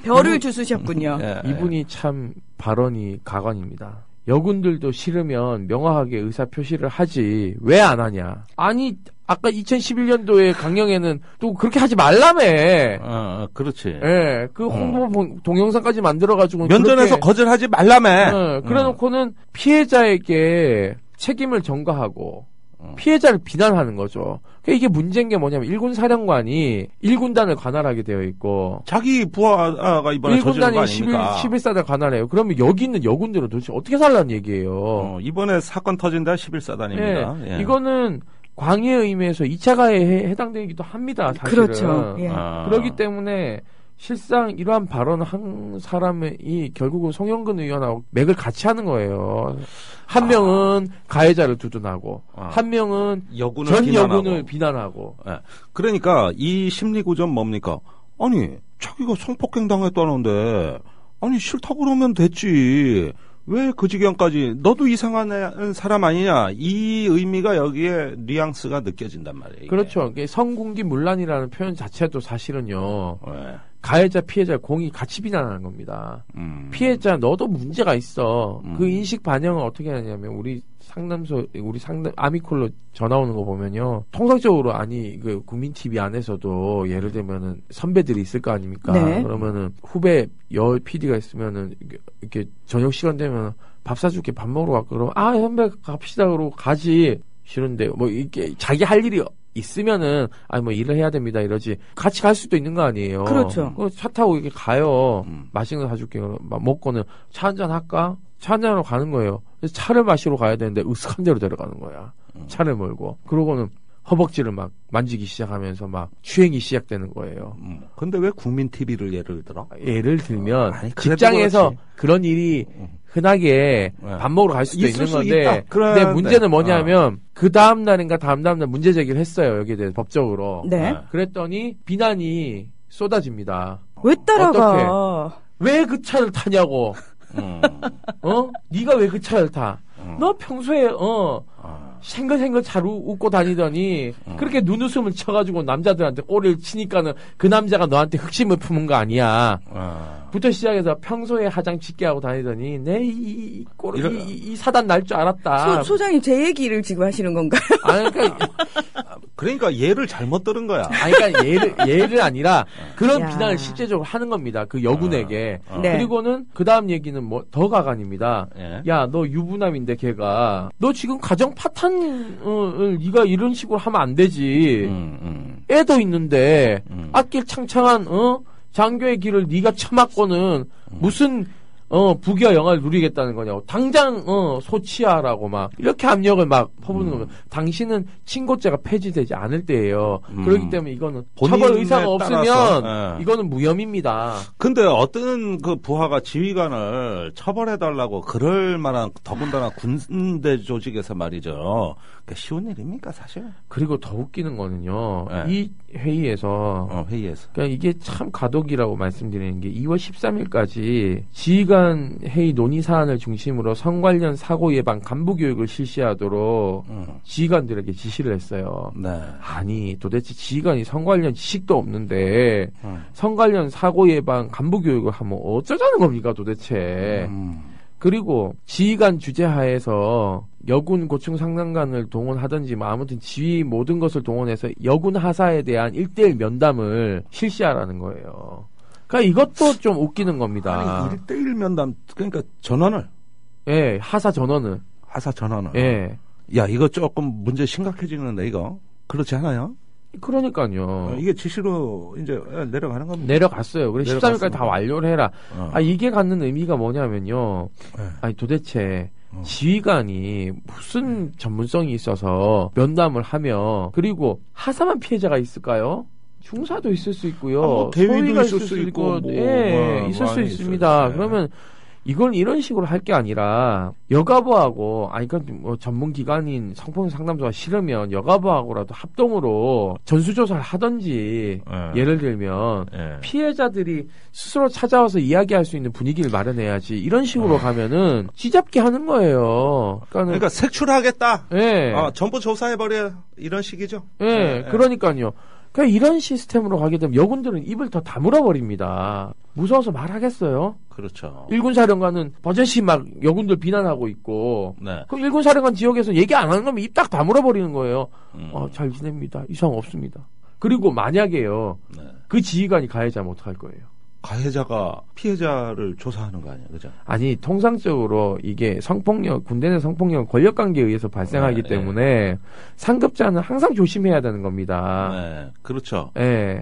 별을 주수셨군요. 이분이 참 발언이 가관입니다. 여군들도 싫으면 명확하게 의사 표시를 하지 왜 안 하냐? 아니 아까 2011년도에 강령에는 또 그렇게 하지 말라며. 그렇지. 예, 그 홍보 동영상까지 만들어가지고 면전에서 거절하지 말라며. 그래놓고는 피해자에게 책임을 전가하고 피해자를 비난하는 거죠. 그러니까 이게 문제인 게 뭐냐면 1군 사령관이 1군단을 관할하게 되어 있고 자기 부하가 이번에 저지른 거 아닙니까? 11사단 관할해요. 그러면 여기 있는 여군들은 도대체 어떻게 살라는 얘기예요. 이번에 사건 터진 데가 11사단입니다. 예. 이거는 광해의 의미에서 2차 가해에 해당되기도 합니다. 사실은. 그렇죠. 예. 그렇기 때문에 실상 이러한 발언을 한 사람이 결국은 송영근 의원하고 맥을 같이 하는 거예요. 한 명은 가해자를 두둔하고 한 명은 전 여군을 비난하고. 그러니까 이 심리 구조는 뭡니까? 아니 자기가 성폭행 당했다는데 아니 싫다고 그러면 됐지. 왜 그 지경까지 너도 이상한 사람 아니냐 이 의미가 여기에 뉘앙스가 느껴진단 말이에요. 이게. 그렇죠. 성군기 문란이라는 표현 자체도 사실은요. 가해자 피해자 공이 같이 비난하는 겁니다. 피해자 너도 문제가 있어. 그 인식 반영을 어떻게 하냐면 우리 아미콜로 전화 오는 거 보면요. 통상적으로 그 국민 TV 안에서도 예를 들면은 선배들이 있을 거 아닙니까? 네. 그러면은 후배 여 PD가 있으면은 이렇게 저녁 시간 되면 밥 사줄게 밥 먹으러 갈까? 그러면 선배 갑시다 그러고 가지. 싫은데 뭐 이게 자기 할 일이 있으면은 뭐 일을 해야 됩니다 이러지. 같이 갈 수도 있는 거 아니에요. 그렇죠. 차 타고 이렇게 가요. 맛있는 거 사줄게. 먹고는 차 한잔 할까? 차 한잔하러 가는 거예요. 그래서 차를 마시러 가야 되는데 으슥한 데로 데려가는 거야. 차를 몰고. 그러고는 허벅지를 막 만지기 시작하면서 막 추행이 시작되는 거예요. 근데 왜 국민 TV를 예를 들어? 예를 들면 직장에서 그렇지. 그런 일이 흔하게 밥 먹으러 갈 수도 있는 건데 근데 문제는 뭐냐면 그 다음 날인가 다음 날 문제 제기를 했어요. 여기에 대해서 법적으로. 네. 그랬더니 비난이 쏟아집니다. 왜 따라가? 어떻게? 왜 그 차를 타냐고. 네가 왜 그 차를 타? 너 평소에 생글생글 잘 웃고 다니더니 그렇게 눈웃음을 쳐가지고 남자들한테 꼬리를 치니까는 그 남자가 너한테 흑심을 품은 거 아니야. 부터 시작해서 평소에 화장 짙게 하고 다니더니 내 이 사단 날 줄 알았다. 소장님 제 얘기를 지금 하시는 건가요? 아니 그러니까 얘를 잘못 들은 거야. 아니 그러니까 얘를 아니라 그런 비난을 실제적으로 하는 겁니다. 그 여군에게. 네. 그리고는 그 다음 얘기는 뭐 더 가관입니다. 야, 너 유부남인데 걔가 너 지금 가정 파탄을 네가 이런 식으로 하면 안 되지. 애도 있는데 앞길 창창한 장교의 길을 네가 쳐맞고는 무슨 부귀와 영화를 누리겠다는 거냐고. 당장 소치하라고 막 이렇게 압력을 막 퍼부는 겁니다. 당신은 친고죄가 폐지되지 않을 때예요. 그렇기 때문에 이거는 처벌 의사가 없으면 이거는 무혐의입니다. 근데 어떤 그 부하가 지휘관을 처벌해달라고 그럴 만한 더군다나 군대 조직에서 말이죠. 그게 쉬운 일입니까 사실? 그리고 더 웃기는 거는요. 이 회의에서 그러니까 이게 참 가독이라고 말씀드리는 게 2월 13일까지 지휘관 회의 논의 사안을 중심으로 성 관련 사고 예방 간부 교육을 실시하도록 지휘관들에게 지시를 했어요. 네. 아니 도대체 지휘관이 성 관련 지식도 없는데 성 관련 사고 예방 간부 교육을 하면 어쩌자는 겁니까 도대체. 그리고 지휘관 주재하에서 여군 고층 상당관을 동원하든지 뭐 아무튼 지휘 모든 것을 동원해서 여군 하사에 대한 1대1 면담을 실시하라는 거예요. 그러니까 이것도 좀 웃기는 겁니다. 아니, 1대1 면담, 그러니까 전원을. 예, 하사 전원을. 예. 야, 이거 조금 문제 심각해지는데, 이거. 그렇지 않아요? 그러니까요. 이게 지시로 이제 내려가는 겁니다. 내려갔어요. 그래 13일까지 다 완료를 해라. 이게 갖는 의미가 뭐냐면요. 아니 도대체 지휘관이 무슨 전문성이 있어서 면담을 하며 그리고 하사만 피해자가 있을까요? 중사도 있을 수 있고요. 대위도 있을 수 있고, 있을 수 있습니다. 그러면 이건 이런 식으로 할 게 아니라 여가부하고 그러니까 뭐 전문 기관인 성폭력 상담소가 싫으면 여가부하고라도 합동으로 전수조사를 하든지 예를 들면 피해자들이 스스로 찾아와서 이야기할 수 있는 분위기를 마련해야지. 이런 식으로 가면은 쥐잡게 하는 거예요. 그러니까 색출하겠다. 예. 전부 조사해버려. 이런 식이죠. 예. 그러니까요. 그러니까 이런 시스템으로 가게 되면 여군들은 입을 더 다물어 버립니다. 무서워서 말하겠어요? 그렇죠. 일군 사령관은 버젓이 막 여군들 비난하고 있고, 그럼 일군 사령관 지역에서 얘기 안 하는 거면 입 딱 다물어 버리는 거예요. 잘 지냅니다. 이상 없습니다. 그리고 만약에요, 그 지휘관이 가해자면 어떡할 거예요? 가해자가 피해자를 조사하는 거 아니야, 그죠? 아니, 통상적으로 이게 성폭력, 군대 내 성폭력은 권력관계에 의해서 발생하기 때문에 상급자는 항상 조심해야 되는 겁니다. 네, 그렇죠. 네.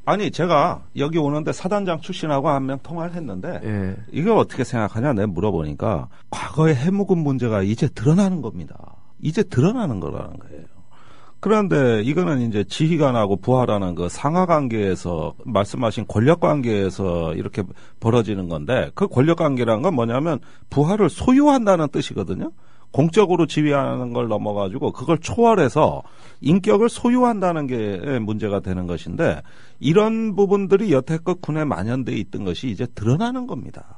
아니, 제가 여기 오는데 사단장 출신하고 한 명 통화를 했는데, 이거 어떻게 생각하냐, 내가 물어보니까, 과거의 해묵은 문제가 이제 드러나는 겁니다. 이제 드러나는 거라는 거예요. 그런데 이거는 이제 지휘관하고 부하라는 그 상하 관계에서 말씀하신 권력 관계에서 이렇게 벌어지는 건데 그 권력 관계라는 건 뭐냐면 부하를 소유한다는 뜻이거든요. 공적으로 지휘하는 걸 넘어가지고 그걸 초월해서 인격을 소유한다는 게 문제가 되는 것인데 이런 부분들이 여태껏 군에 만연돼 있던 것이 이제 드러나는 겁니다.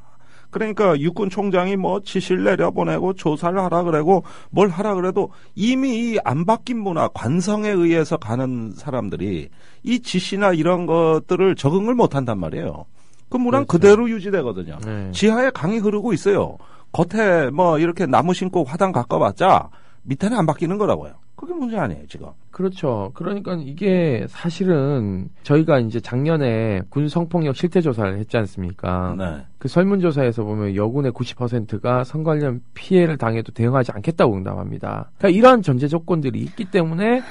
그러니까 육군 총장이 뭐 지시를 내려보내고 조사를 하라 그래고 뭘 하라 그래도 이미 이 안 바뀐 문화, 관성에 의해서 가는 사람들이 이 지시나 이런 것들을 적응을 못 한단 말이에요. 그 문화는 그렇죠. 그대로 유지되거든요. 네. 지하에 강이 흐르고 있어요. 겉에 뭐 이렇게 나무 심고 화단 가꿔봤자 밑에는 안 바뀌는 거라고요. 그게 문제 아니에요, 지금. 그렇죠. 그러니까 이게 사실은 저희가 이제 작년에 군 성폭력 실태 조사를 했지 않습니까? 네. 그 설문조사에서 보면 여군의 90%가 성 관련 피해를 당해도 대응하지 않겠다고 응답합니다. 그러니까 이러한 전제 조건들이 있기 때문에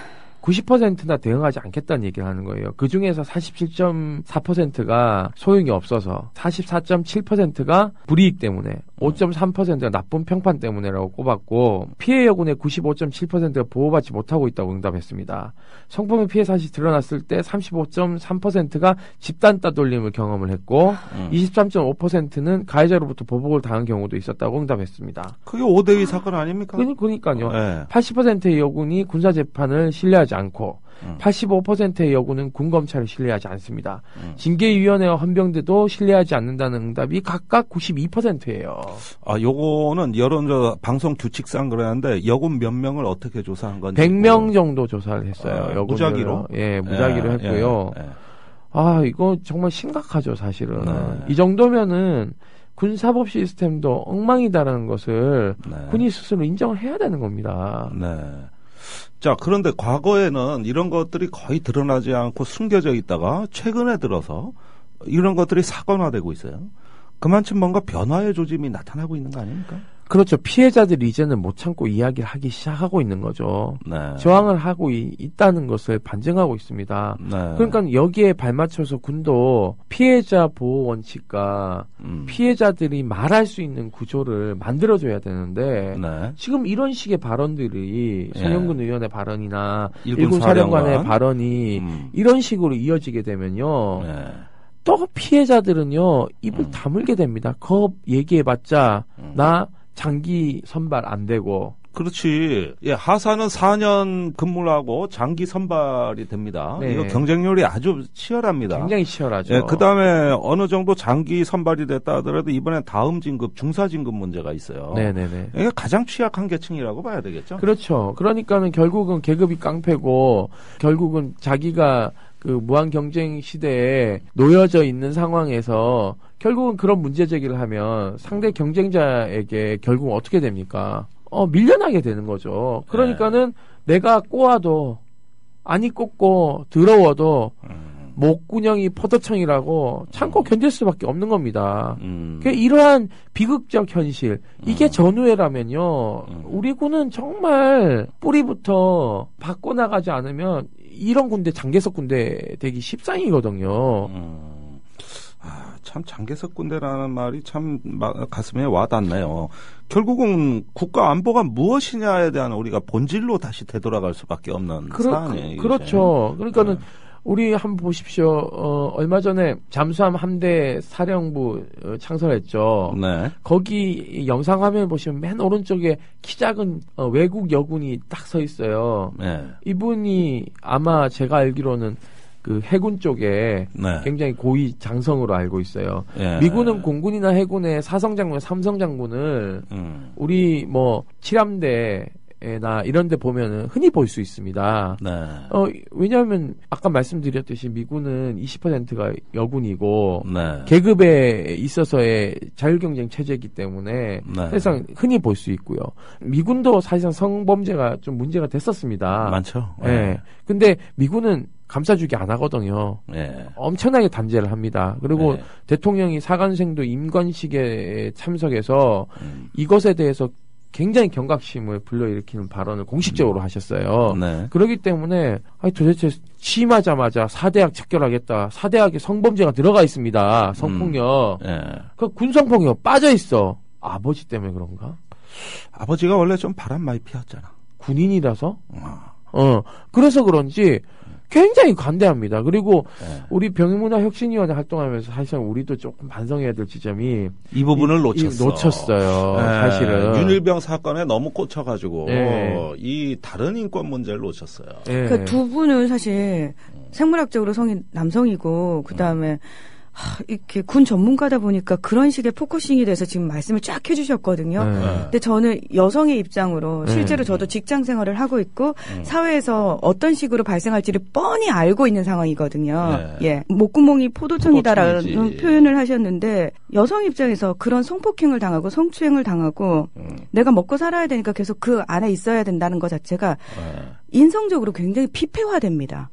90%나 대응하지 않겠다는 얘기를 하는 거예요. 그 중에서 47.4%가 소용이 없어서 44.7%가 불이익 때문에 5.3%가 나쁜 평판 때문에라고 꼽았고 피해 여군의 95.7%가 보호받지 못하고 있다고 응답했습니다. 성폭력 피해 사실이 드러났을 때 35.3%가 집단 따돌림을 경험을 했고 23.5%는 가해자로부터 보복을 당한 경우도 있었다고 응답했습니다. 그게 5대2 사건 아닙니까? 그러니까요. 네. 80%의 여군이 군사재판을 신뢰하지 않고 85%의 여군은 군검찰을 신뢰하지 않습니다. 징계위원회와 헌병대도 신뢰하지 않는다는 응답이 각각 92%예요. 아, 요거는 여론조사 방송 규칙상 그러는데 여군 몇 명을 어떻게 조사한 건지 100명 정도 조사를 했어요. 여군을. 무작위로? 예, 무작위로 했고요. 예. 아, 이거 정말 심각하죠, 사실은. 네. 이 정도면은 군사법 시스템도 엉망이다라는 것을 네. 군이 스스로 인정을 해야 되는 겁니다. 네. 자, 그런데 과거에는 이런 것들이 거의 드러나지 않고 숨겨져 있다가 최근에 들어서 이런 것들이 사건화되고 있어요. 그만큼 뭔가 변화의 조짐이 나타나고 있는 거 아닙니까? 그렇죠. 피해자들이 이제는 못 참고 이야기를 하기 시작하고 있는 거죠. 네. 저항을 하고 있다는 것을 반증하고 있습니다. 네. 그러니까 여기에 발맞춰서 군도 피해자 보호 원칙과 피해자들이 말할 수 있는 구조를 만들어줘야 되는데 네. 지금 이런 식의 발언들이 송영근 의원의 발언이나 일군 일군 사령관의 사령관. 발언이 이런 식으로 이어지게 되면요. 네. 또 피해자들은요 입을 다물게 됩니다. 겁 얘기해봤자 나 장기 선발 안 되고. 그렇지. 예, 하사는 4년 근무를 하고 장기 선발이 됩니다. 네. 이거 경쟁률이 아주 치열합니다. 굉장히 치열하죠. 예, 그다음에 어느 정도 장기 선발이 됐다 하더라도 이번엔 다음 진급, 중사 진급 문제가 있어요. 네네네. 이게 가장 취약한 계층이라고 봐야 되겠죠. 그렇죠. 그러니까는 결국은 계급이 깡패고 결국은 자기가 그 무한 경쟁 시대에 놓여져 있는 상황에서 결국은 그런 문제 제기를 하면 상대 경쟁자에게 결국 어떻게 됩니까? 밀려나게 되는 거죠. 그러니까는 내가 꼬아도 아니 꽂고 더러워도 목구녕이 포도청이라고 참고 견딜 수밖에 없는 겁니다. 그러니까 이러한 비극적 현실, 이게 전후회라면요. 우리 군은 정말 뿌리부터 바꿔나가지 않으면 이런 군대, 장개석 군대 되기 십상이거든요. 아, 참 장개석 군대라는 말이 참 가슴에 와닿네요. 결국은 국가 안보가 무엇이냐에 대한 우리가 본질로 다시 되돌아갈 수밖에 없는 사안이에요. 그렇죠. 그러니까는 우리 한번 보십시오. 얼마 전에 잠수함 함대 사령부 창설했죠. 네. 거기 영상 화면 보시면 맨 오른쪽에 키 작은 외국 여군이 딱 서 있어요. 네. 이분이 아마 제가 알기로는 그 해군 쪽에 네. 굉장히 고위 장성으로 알고 있어요. 네. 미군은 공군이나 해군의 사성장군, 삼성장군을 우리 뭐 칠함대나 이런 데 보면은 흔히 볼 수 있습니다. 네. 왜냐하면 아까 말씀드렸듯이 미군은 20%가 여군이고 네. 계급에 있어서의 자율경쟁 체제이기 때문에 네. 사실상 흔히 볼 수 있고요. 미군도 사실상 성범죄가 좀 문제가 됐었습니다. 많죠. 네. 근데 미군은 감싸주기 안 하거든요. 네. 엄청나게 단죄를 합니다. 그리고 네. 대통령이 사관생도 임관식에 참석해서 이것에 대해서 굉장히 경각심을 불러일으키는 발언을 공식적으로 하셨어요. 네. 그렇기 때문에 도대체 취임하자마자 4대학 척결하겠다. 4대학에 성범죄가 들어가 있습니다. 성폭력. 네. 그 군성폭력 빠져 있어. 아버지 때문에 그런가? 아버지가 원래 좀 바람 많이 피웠잖아. 군인이라서? 그래서 그런지 굉장히 관대합니다. 그리고 우리 병문화혁신위원회 활동하면서 사실상 우리도 조금 반성해야 될 지점이 이 부분을 놓쳤어요. 네, 사실은. 윤일병 사건에 너무 꽂혀가지고 네. 이 다른 인권 문제를 놓쳤어요. 네. 그 두 분은 사실 생물학적으로 성이 남성이고 그다음에 이렇게 군 전문가다 보니까 그런 식의 포커싱이 돼서 지금 말씀을 쫙 해주셨거든요. 근데 저는 여성의 입장으로 실제로 저도 직장 생활을 하고 있고 사회에서 어떤 식으로 발생할지를 뻔히 알고 있는 상황이거든요. 예, 목구멍이 포도청이다라는 표현을 하셨는데 여성 입장에서 그런 성폭행을 당하고 성추행을 당하고 내가 먹고 살아야 되니까 계속 그 안에 있어야 된다는 것 자체가 인성적으로 굉장히 피폐화됩니다.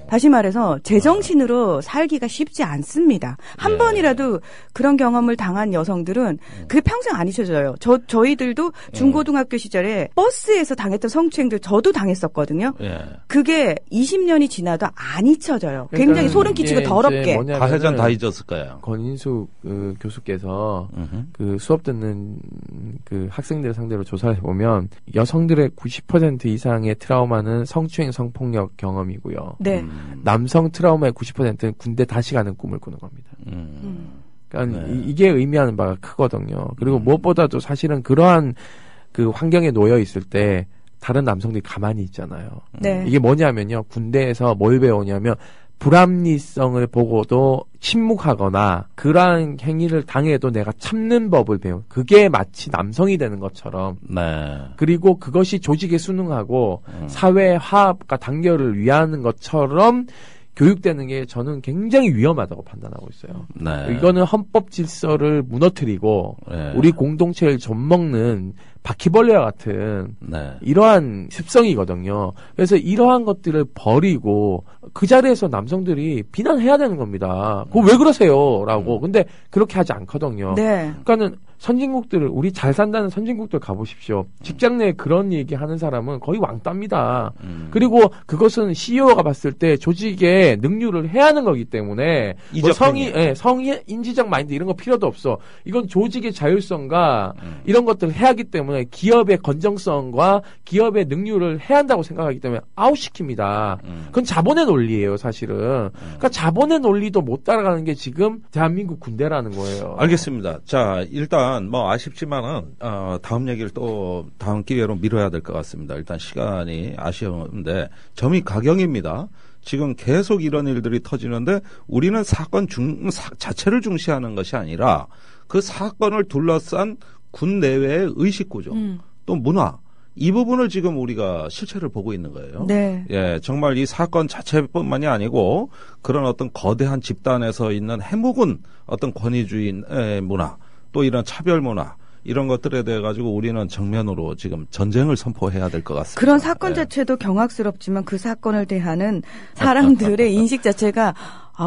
다시 말해서 제정신으로 살기가 쉽지 않습니다. 한 번이라도 그런 경험을 당한 여성들은 그게 평생 안 잊혀져요. 저희들도 중고등학교 시절에 버스에서 당했던 성추행들 저도 당했었거든요. 그게 20년이 지나도 안 잊혀져요. 굉장히 소름 끼치고 더럽게. 가해자는 다 잊었을 거예요. 권인숙 교수께서 그 수업 듣는 그 학생들 상대로 조사를 해보면 여성들의 90% 이상의 트라우마는 성추행, 성폭력 경험이고요. 네. 남성 트라우마의 90%는 군대 다시 가는 꿈을 꾸는 겁니다. 그러니까 이게 의미하는 바가 크거든요. 그리고 무엇보다도 사실은 그러한 그 환경에 놓여 있을 때 다른 남성들이 가만히 있잖아요. 네. 이게 뭐냐면요. 군대에서 뭘 배우냐면 불합리성을 보고도 침묵하거나 그러한 행위를 당해도 내가 참는 법을 배운 그게 마치 남성이 되는 것처럼 그리고 그것이 조직에 순응하고 사회 화합과 단결을 위하는 것처럼 교육되는 게 저는 굉장히 위험하다고 판단하고 있어요. 이거는 헌법 질서를 무너뜨리고 우리 공동체를 좀먹는 바퀴벌레와 같은 이러한 습성이거든요. 그래서 이러한 것들을 버리고 그 자리에서 남성들이 비난해야 되는 겁니다. 그거 왜 그러세요? 라고. 근데 그렇게 하지 않거든요. 그러니까는 선진국들, 우리 잘 산다는 선진국들 가보십시오. 직장 내에 그런 얘기 하는 사람은 거의 왕따입니다. 그리고 그것은 CEO가 봤을 때 조직에 능률을 해야 하는 거기 때문에 뭐 성의, 인지적 마인드 이런 거 필요도 없어. 이건 조직의 자율성과 이런 것들을 해야 하기 때문에 기업의 건정성과 기업의 능률을 해야 한다고 생각하기 때문에 아웃시킵니다. 그건 자본의 논리예요, 사실은. 그러니까 자본의 논리도 못 따라가는 게 지금 대한민국 군대라는 거예요. 알겠습니다. 자, 일단 뭐 아쉽지만은 다음 얘기를 또 다음 기회로 미뤄야 될 것 같습니다. 일단 시간이 아쉬운데 점이 가경입니다. 지금 계속 이런 일들이 터지는데 우리는 사건 자체를 중시하는 것이 아니라 그 사건을 둘러싼 군 내외의 의식구조 또 문화 이 부분을 지금 우리가 실체를 보고 있는 거예요. 예, 정말 이 사건 자체뿐만이 아니고 그런 어떤 거대한 집단에서 있는 해묵은 어떤 권위주의의 문화 또 이런 차별 문화 이런 것들에 대해 가지고 우리는 정면으로 지금 전쟁을 선포해야 될 것 같습니다. 그런 사건 자체도 경악스럽지만 그 사건을 대하는 사람들의 인식 자체가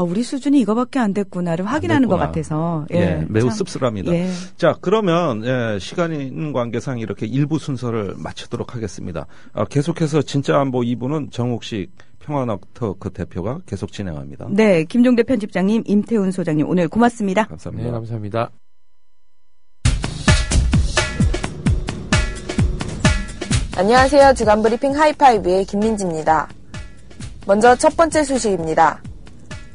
우리 수준이 이거밖에 안 됐구나를 확인하는 것 같아서 매우 씁쓸합니다. 자, 그러면 시간이 있는 관계상 이렇게 1부 순서를 마치도록 하겠습니다. 계속해서 진짜 안보 2부는 정욱식 평화네트워크 대표가 계속 진행합니다. 네, 김종대 편집장님, 임태훈 소장님 오늘 고맙습니다. 감사합니다. 네, 감사합니다. 안녕하세요. 주간브리핑 하이파이브의 김민지입니다. 먼저 첫 번째 소식입니다.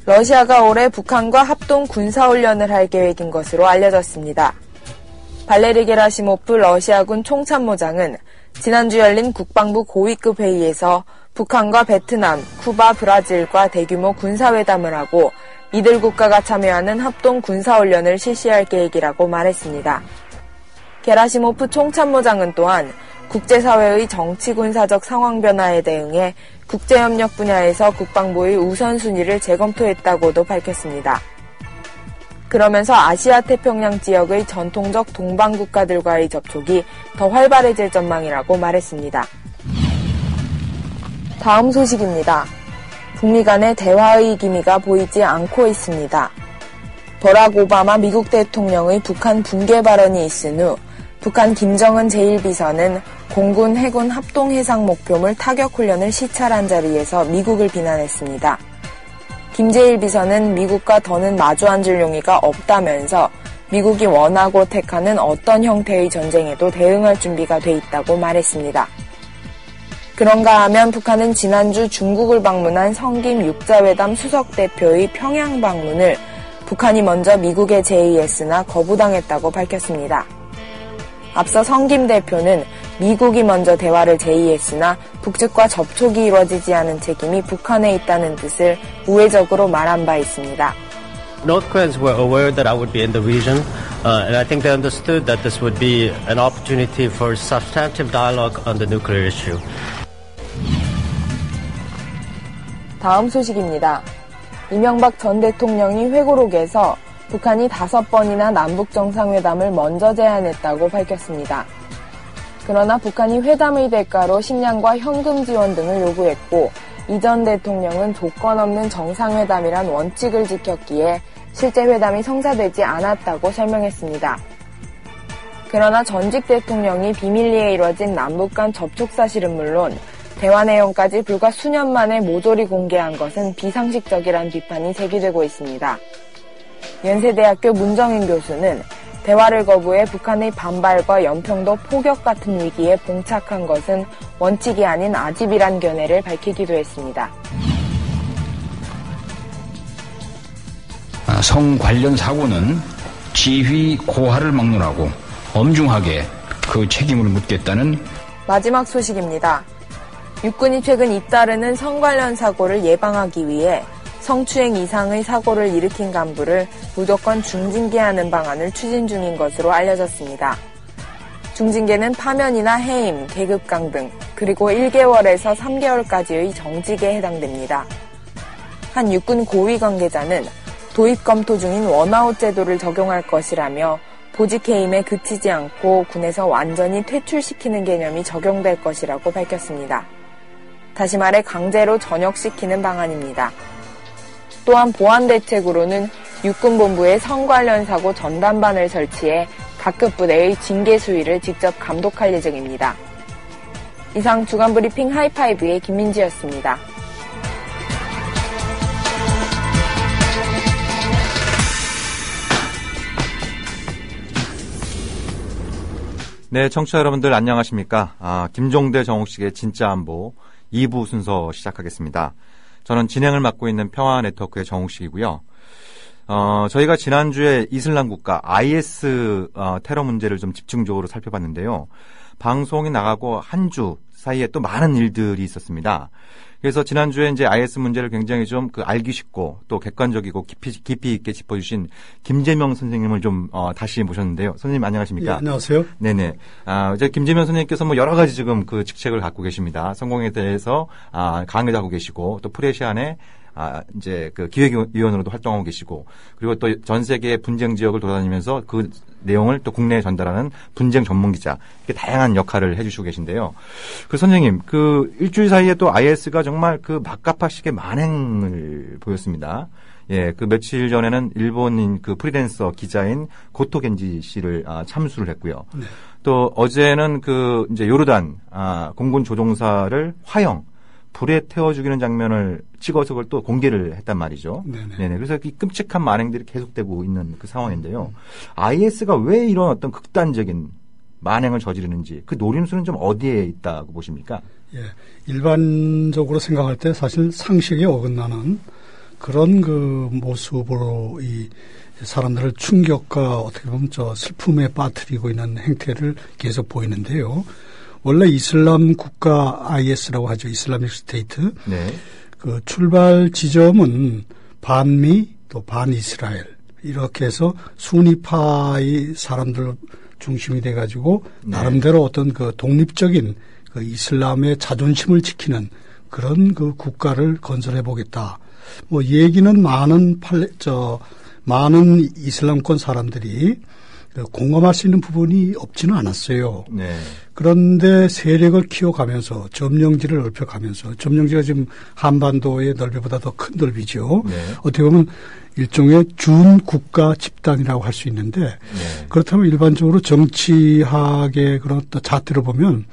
러시아가 올해 북한과 합동 군사훈련을 할 계획인 것으로 알려졌습니다. 발레리 게라시모프 러시아군 총참모장은 지난주 열린 국방부 고위급 회의에서 북한과 베트남, 쿠바, 브라질과 대규모 군사회담을 하고 이들 국가가 참여하는 합동 군사훈련을 실시할 계획이라고 말했습니다. 게라시모프 총참모장은 또한 국제사회의 정치군사적 상황 변화에 대응해 국제협력 분야에서 국방부의 우선순위를 재검토했다고도 밝혔습니다. 그러면서 아시아 태평양 지역의 전통적 동방국가들과의 접촉이 더 활발해질 전망이라고 말했습니다. 다음 소식입니다. 북미 간의 대화의 기미가 보이지 않고 있습니다. 버락 오바마 미국 대통령의 북한 붕괴 발언이 있은 후 북한 김정은 제1비서는 공군 해군 합동 해상 목표물 타격 훈련을 시찰한 자리에서 미국을 비난했습니다. 김 제1비서는 미국과 더는 마주 앉을 용의가 없다면서 미국이 원하고 택하는 어떤 형태의 전쟁에도 대응할 준비가 돼 있다고 말했습니다. 그런가 하면 북한은 지난주 중국을 방문한 성김 육자회담 수석대표의 평양 방문을 북한이 먼저 미국에 제의했으나 거부당했다고 밝혔습니다. 앞서 성김 대표는 미국이 먼저 대화를 제의했으나 북측과 접촉이 이루어지지 않은 책임이 북한에 있다는 뜻을 우회적으로 말한 바 있습니다. North Koreans were aware that I would be in the region, and I think they understood that this would be an opportunity for substantive dialogue on the nuclear issue. 다음 소식입니다. 이명박 전 대통령이 회고록에서 북한이 5번이나 남북정상회담을 먼저 제안했다고 밝혔습니다. 그러나 북한이 회담의 대가로 식량과 현금 지원 등을 요구했고 이 전 대통령은 조건 없는 정상회담이란 원칙을 지켰기에 실제 회담이 성사되지 않았다고 설명했습니다. 그러나 전직 대통령이 비밀리에 이뤄진 남북 간 접촉 사실은 물론 대화 내용까지 불과 수년 만에 모조리 공개한 것은 비상식적이란 비판이 제기되고 있습니다. 연세대학교 문정인 교수는 대화를 거부해 북한의 반발과 연평도 포격 같은 위기에 봉착한 것은 원칙이 아닌 아집이란 견해를 밝히기도 했습니다. 성 관련 사고는 지휘 고하를 막론하고 엄중하게 그 책임을 묻겠다는 마지막 소식입니다. 육군이 최근 잇따르는 성 관련 사고를 예방하기 위해 성추행 이상의 사고를 일으킨 간부를 무조건 중징계하는 방안을 추진 중인 것으로 알려졌습니다. 중징계는 파면이나 해임, 계급강 등 그리고 1개월에서 3개월까지의 정직에 해당됩니다. 한 육군 고위 관계자는 도입 검토 중인 원아웃 제도를 적용할 것이라며 보직 해임에 그치지 않고 군에서 완전히 퇴출시키는 개념이 적용될 것이라고 밝혔습니다. 다시 말해 강제로 전역시키는 방안입니다. 또한 보안 대책으로는 육군본부에 성 관련 사고 전담반을 설치해 각급 부대의 징계 수위를 직접 감독할 예정입니다. 이상 주간 브리핑 하이파이브의 김민지였습니다. 네, 청취자 여러분들 안녕하십니까? 김종대 정옥식의 진짜 안보 2부 순서 시작하겠습니다. 저는 진행을 맡고 있는 평화네트워크의 정욱식이고요. 저희가 지난주에 이슬람 국가 IS 테러 문제를 좀 집중적으로 살펴봤는데요. 방송이 나가고 한 주 사이에 또 많은 일들이 있었습니다. 그래서 지난주에 이제 IS 문제를 굉장히 좀 알기 쉽고 또 객관적이고 깊이 있게 짚어주신 김재명 선생님을 좀 다시 모셨는데요. 선생님 안녕하십니까? 네, 안녕하세요. 네네. 이제 김재명 선생님께서 뭐 여러 가지 지금 그 직책을 갖고 계십니다. 성공에 대해서 강의도 하고 계시고 또 프레시안에 이제 그 기획위원으로도 활동하고 계시고 그리고 또 전 세계 분쟁 지역을 돌아다니면서 그 내용을 또 국내에 전달하는 분쟁 전문 기자 이렇게 다양한 역할을 해주시고 계신데요. 그 선생님 그 일주일 사이에 또 IS가 정말 그 막가파식의 만행을 보였습니다. 예, 그 며칠 전에는 일본인 그 프리랜서 기자인 고토 겐지 씨를 참수를 했고요. 네. 또 어제는 그 이제 요르단 공군 조종사를 화형 불에 태워 죽이는 장면을 찍어서 그걸 또 공개를 했단 말이죠. 네네. 그래서 이 끔찍한 만행들이 계속되고 있는 그 상황인데요. IS가 왜 이런 어떤 극단적인 만행을 저지르는지 그 노림수는 좀 어디에 있다고 보십니까? 예, 일반적으로 생각할 때 사실 상식에 어긋나는 그런 그 모습으로 이 사람들을 충격과 어떻게 보면 슬픔에 빠뜨리고 있는 행태를 계속 보이는데요. 원래 이슬람 국가 IS라고 하죠. 이슬라믹 스테이트. 네. 그 출발 지점은 반미 또 반이스라엘 이렇게 해서 순위파의 사람들 중심이 돼가지고 네. 나름대로 어떤 그 독립적인 그 이슬람의 자존심을 지키는 그런 그 국가를 건설해 보겠다. 뭐 얘기는 많은 이슬람권 사람들이 공감할 수 있는 부분이 없지는 않았어요. 네. 그런데 세력을 키워가면서 점령지를 넓혀가면서 점령지가 지금 한반도의 넓이보다 더 큰 넓이죠. 네. 어떻게 보면 일종의 준국가 집단이라고 할 수 있는데 네. 그렇다면 일반적으로 정치학의 그런 어떤 잣대로 보면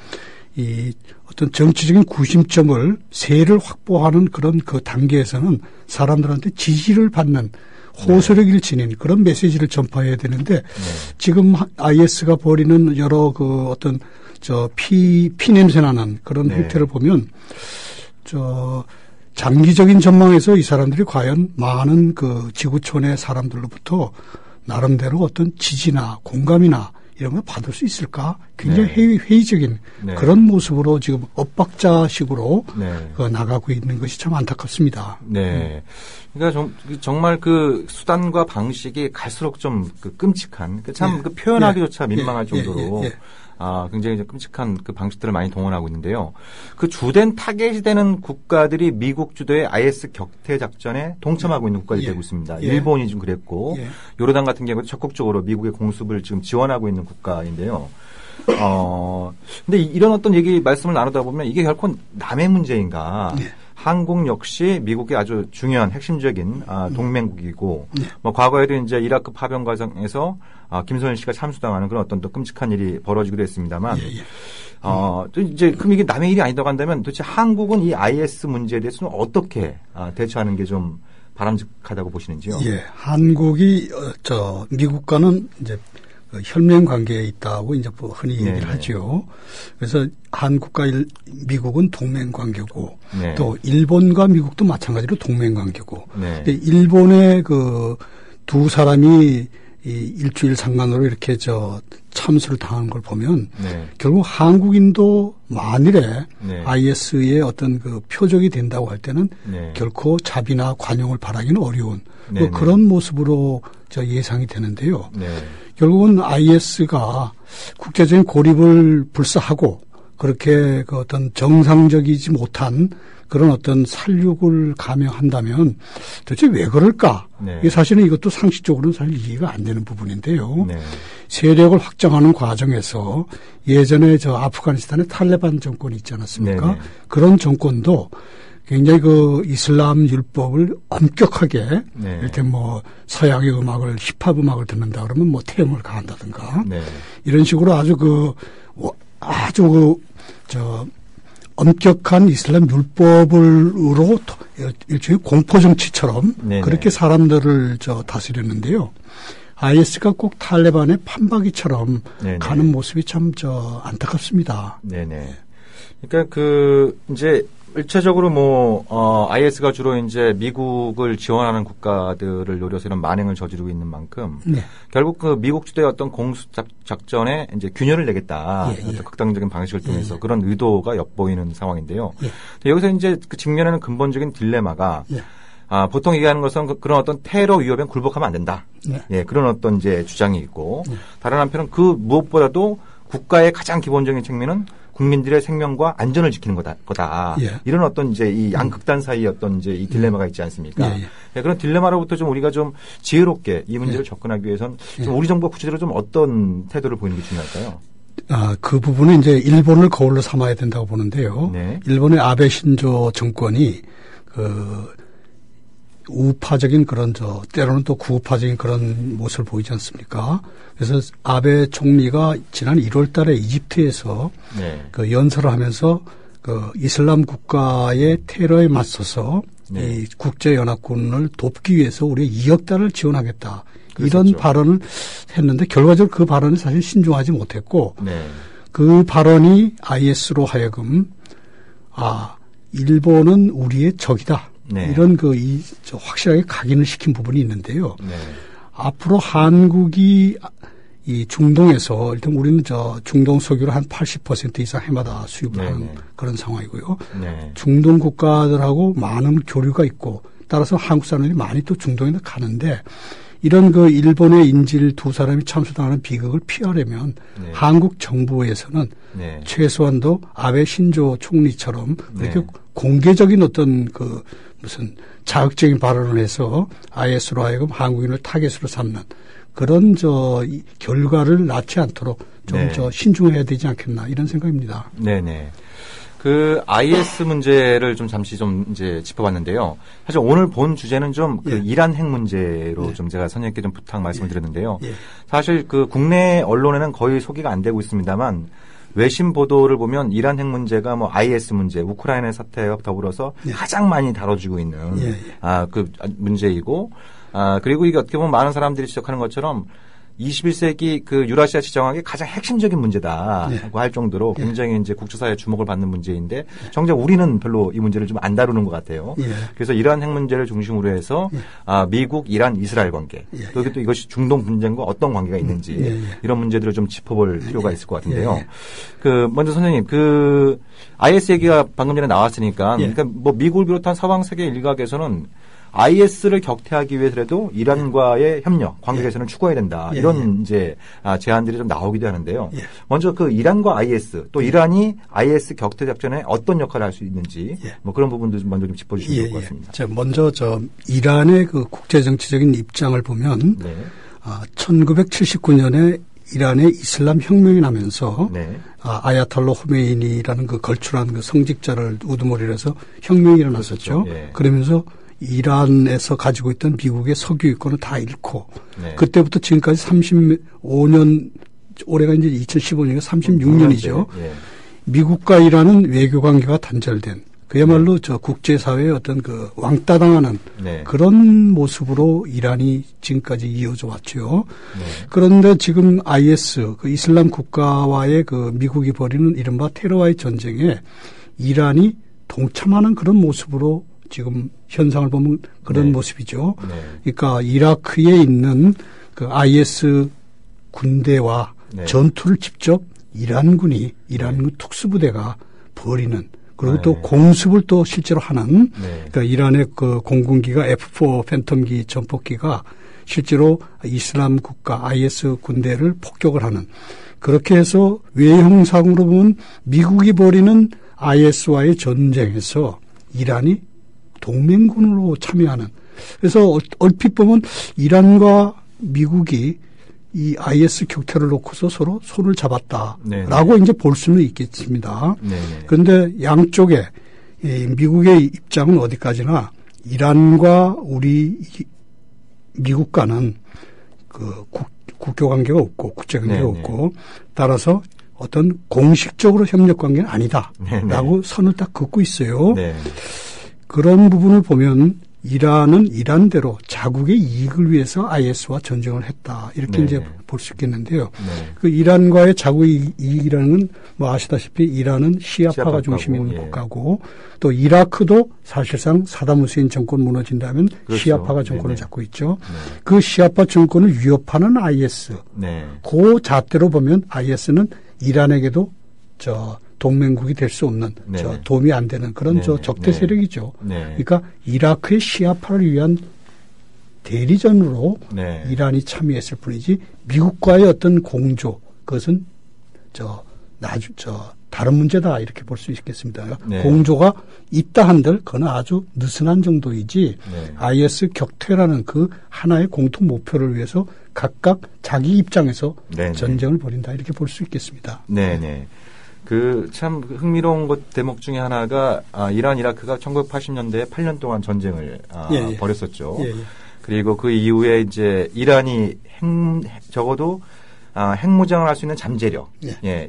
이 어떤 정치적인 구심점을 세를 확보하는 그런 그 단계에서는 사람들한테 지지를 받는 호소력을 지닌 그런 메시지를 전파해야 되는데 지금 IS가 벌이는 여러 그 어떤 피 냄새 나는 그런 행태를 보면 장기적인 전망에서 이 사람들이 과연 많은 그 지구촌의 사람들로부터 나름대로 어떤 지지나 공감이나 이런 걸 받을 수 있을까? 굉장히 회의적인 그런 모습으로 지금 엇박자식으로 나가고 있는 것이 참 안타깝습니다. 네. 그러니까 정말 그 수단과 방식이 갈수록 좀 그 끔찍한, 참 그 표현하기조차 민망할 정도로 굉장히 끔찍한 그 방식들을 많이 동원하고 있는데요. 그 주된 타겟이 되는 국가들이 미국 주도의 IS 격퇴 작전에 동참하고 있는 국가들이 되고 있습니다. 일본이 좀 그랬고, 요르단 같은 경우도 적극적으로 미국의 공습을 지금 지원하고 있는 국가인데요. 근데 이런 어떤 말씀을 나누다 보면 이게 결코 남의 문제인가. 한국 역시 미국의 아주 중요한 핵심적인 동맹국이고, 뭐 과거에도 이제 이라크 파병 과정에서 김선일 씨가 참수당하는 그런 어떤 또 끔찍한 일이 벌어지기도 했습니다만, 또 이제 그럼 이게 남의 일이 아니다고 한다면 도대체 한국은 이 IS 문제에 대해서는 어떻게 대처하는 게 좀 바람직하다고 보시는지요? 예, 한국이 미국과는 이제 혈맹 관계에 있다고 이제 흔히 얘기를 하죠. 그래서 한국과 미국은 동맹 관계고 또 일본과 미국도 마찬가지로 동맹 관계고 일본의 그 두 사람이 이 일주일 상간으로 이렇게 참수를 당한 걸 보면 결국 한국인도 만일에 IS의 어떤 그 표적이 된다고 할 때는 결코 자비나 관용을 바라기는 어려운 뭐 그런 모습으로 예상이 되는데요. 결국은 IS가 국제적인 고립을 불사하고 그렇게 그 어떤 정상적이지 못한 그런 어떤 살육을 감행한다면 도대체 왜 그럴까? 사실은 이것도 상식적으로는 사실 이해가 안 되는 부분인데요. 세력을 확장하는 과정에서 예전에 아프가니스탄의 탈레반 정권이 있지 않았습니까? 그런 정권도 굉장히 그 이슬람 율법을 엄격하게 이렇게 뭐 서양의 음악을 힙합 음악을 듣는다 그러면 뭐 태형을 가한다든가 이런 식으로 아주 엄격한 이슬람 율법으로 일종의 공포 정치처럼 그렇게 사람들을 다스렸는데요. IS가 꼭 탈레반의 판박이처럼 가는 모습이 참 안타깝습니다. 그러니까 이제 일차적으로 IS가 주로 이제 미국을 지원하는 국가들을 노려서 이런 만행을 저지르고 있는 만큼 결국 그 미국 주도의 어떤 공수 작전에 이제 균열을 내겠다. 어떤 극단적인 방식을 통해서 그런 의도가 엿보이는 상황인데요. 여기서 이제 그 직면하는 근본적인 딜레마가 보통 얘기하는 것은 그런 어떤 테러 위협에 굴복하면 안 된다. 그런 어떤 이제 주장이 있고 다른 한편은 그 무엇보다도 국가의 가장 기본적인 측면은 국민들의 생명과 안전을 지키는 거다. 이런 어떤 이제 이 양극단 사이의 어떤 이제 이 딜레마가 있지 않습니까? 그런 딜레마로부터 좀 우리가 좀 지혜롭게 이 문제를 접근하기 위해서는 좀 우리 정부가 구체적으로 좀 어떤 태도를 보이는 게 중요할까요? 그 부분은 이제 일본을 거울로 삼아야 된다고 보는데요. 일본의 아베 신조 정권이 우파적인 그런 때로는 또 구우파적인 그런 모습을 보이지 않습니까? 그래서 아베 총리가 지난 1월 달에 이집트에서 그 연설을 하면서 그 이슬람 국가의 테러에 맞서서 이 국제연합군을 돕기 위해서 우리 2억 달러를 지원하겠다. 이런 발언을 했는데 결과적으로 그 발언을 사실 신중하지 못했고 그 발언이 IS로 하여금 일본은 우리의 적이다. 이런 확실하게 각인을 시킨 부분이 있는데요. 앞으로 한국이 이 중동에서 일단 우리는 중동 석유를 한 80% 이상 해마다 수입을 하는 그런 상황이고요. 중동 국가들하고 많은 교류가 있고 따라서 한국 사람들이 많이 또 중동에 가는데 이런 일본의 인질 두 사람이 참수당하는 비극을 피하려면 한국 정부에서는 최소한도 아베 신조 총리처럼 이렇게 공개적인 어떤 무슨 자극적인 발언을 해서 IS로 하여금 한국인을 타겟으로 삼는 그런 결과를 낳지 않도록 좀 신중해야 되지 않겠나 이런 생각입니다. 그 IS 문제를 좀 잠시 좀 이제 짚어봤는데요. 사실 오늘 본 주제는 좀 그 이란 핵 문제로 좀 제가 선생님께 좀 부탁 말씀을 드렸는데요. 사실 그 국내 언론에는 거의 소개가 안 되고 있습니다만 외신 보도를 보면 이란 핵 문제가 뭐 IS 문제, 우크라이나 사태와 더불어서 가장 많이 다뤄지고 있는 그 문제이고 그리고 이게 어떻게 보면 많은 사람들이 지적하는 것처럼 21세기 그 유라시아 지정학의 가장 핵심적인 문제다라고 할 정도로 굉장히 이제 국제사회의 주목을 받는 문제인데 정작 우리는 별로 이 문제를 좀 안 다루는 것 같아요. 그래서 이란 핵 문제를 중심으로 해서 미국, 이란, 이스라엘 관계 또 이것이 중동 분쟁과 어떤 관계가 있는지 이런 문제들을 좀 짚어볼 필요가 있을 것 같은데요. 먼저 선생님 IS 얘기가 방금 전에 나왔으니까 그러니까 뭐 미국을 비롯한 서방 세계 일각에서는 IS를 격퇴하기 위해서라도 이란과의 협력, 관계 개선을 추구해야 된다. 이런 이제 제안들이 좀 나오기도 하는데요. 먼저 그 이란과 IS 또 이란이 IS 격퇴 작전에 어떤 역할을 할 수 있는지 뭐 그런 부분도 먼저 좀 짚어주시면 좋을 것 같습니다. 먼저 이란의 그 국제 정치적인 입장을 보면 1979년에 이란의 이슬람 혁명이 나면서 아야톨라 호메이니라는 그 걸출한 그 성직자를 우두머리로 해서 혁명이 일어났었죠. 그러면서 이란에서 가지고 있던 미국의 석유유권을 다 잃고 그때부터 지금까지 35년 올해가 이제 2015년이니까 36년이죠. 미국과 이란은 외교 관계가 단절된 그야말로 국제사회의 어떤 그 왕따 당하는 그런 모습으로 이란이 지금까지 이어져 왔죠. 그런데 지금 IS 그 이슬람 국가와의 그 미국이 벌이는 이른바 테러와의 전쟁에 이란이 동참하는 그런 모습으로 지금 현상을 보면 그런 모습이죠. 그러니까 이라크에 있는 그 IS 군대와 전투를 직접 이란 특수부대가 벌이는 그리고 또 공습을 또 실제로 하는 그러니까 이란의 그 공군기가 F4 팬텀기 전폭기가 실제로 이슬람 국가 IS 군대를 폭격을 하는 그렇게 해서 외형상으로 보면 미국이 벌이는 IS와의 전쟁에서 이란이 동맹군으로 참여하는 그래서 얼핏 보면 이란과 미국이 이 IS 격퇴를 놓고서 서로 손을 잡았다라고 이제 볼 수는 있겠습니다. 그런데 양쪽에 미국의 입장은 어디까지나 이란과 우리 미국과는 그 국교 관계가 없고 국제 관계가 없고 따라서 어떤 공식적으로 협력 관계는 아니다라고 선을 딱 긋고 있어요. 그런 부분을 보면 이란은 이란대로 자국의 이익을 위해서 IS와 전쟁을 했다. 이렇게 이제 볼 수 있겠는데요. 그 이란과의 자국의 이익이라는 건 뭐 아시다시피 이란은 시아파가 중심인 국가고 또 이라크도 사실상 사담 후세인 정권 무너진다면 시아파가 정권을 잡고 있죠. 그 시아파 정권을 위협하는 IS. 그 잣대로 보면 IS는 이란에게도 동맹국이 될 수 없는 도움이 안 되는 그런 적대 세력이죠. 그러니까 이라크의 시아파를 위한 대리전으로 이란이 참여했을 뿐이지 미국과의 어떤 공조 그것은 다른 문제다 이렇게 볼 수 있겠습니다. 공조가 있다 한들 그건 아주 느슨한 정도이지 IS 격퇴라는 그 하나의 공통 목표를 위해서 각각 자기 입장에서 전쟁을 벌인다 이렇게 볼 수 있겠습니다. 그 참 흥미로운 것 대목 중에 하나가 이란 이라크가 1980년대에 8년 동안 전쟁을 벌였었죠. 그리고 그 이후에 이제 이란이 적어도 핵무장을 할 수 있는 잠재력,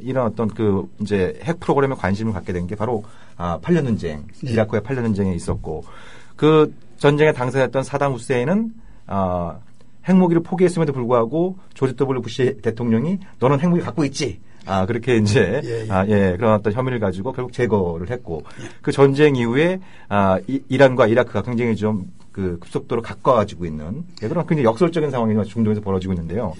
이런 어떤 그 이제 핵 프로그램에 관심을 갖게 된 게 바로 8년 전쟁, 이라크의 8년 전쟁에 있었고 그 전쟁의 당사자였던 사담 후세인은 핵무기를 포기했음에도 불구하고 조지 W 부시 대통령이 너는 핵무기 갖고 있지. 그렇게 이제, 그런 어떤 혐의를 가지고 결국 제거를 했고, 그 전쟁 이후에, 이란과 이라크가 굉장히 좀 그 급속도로 가까워지고 있는 그런 굉장히 역설적인 상황이 중동에서 벌어지고 있는데요.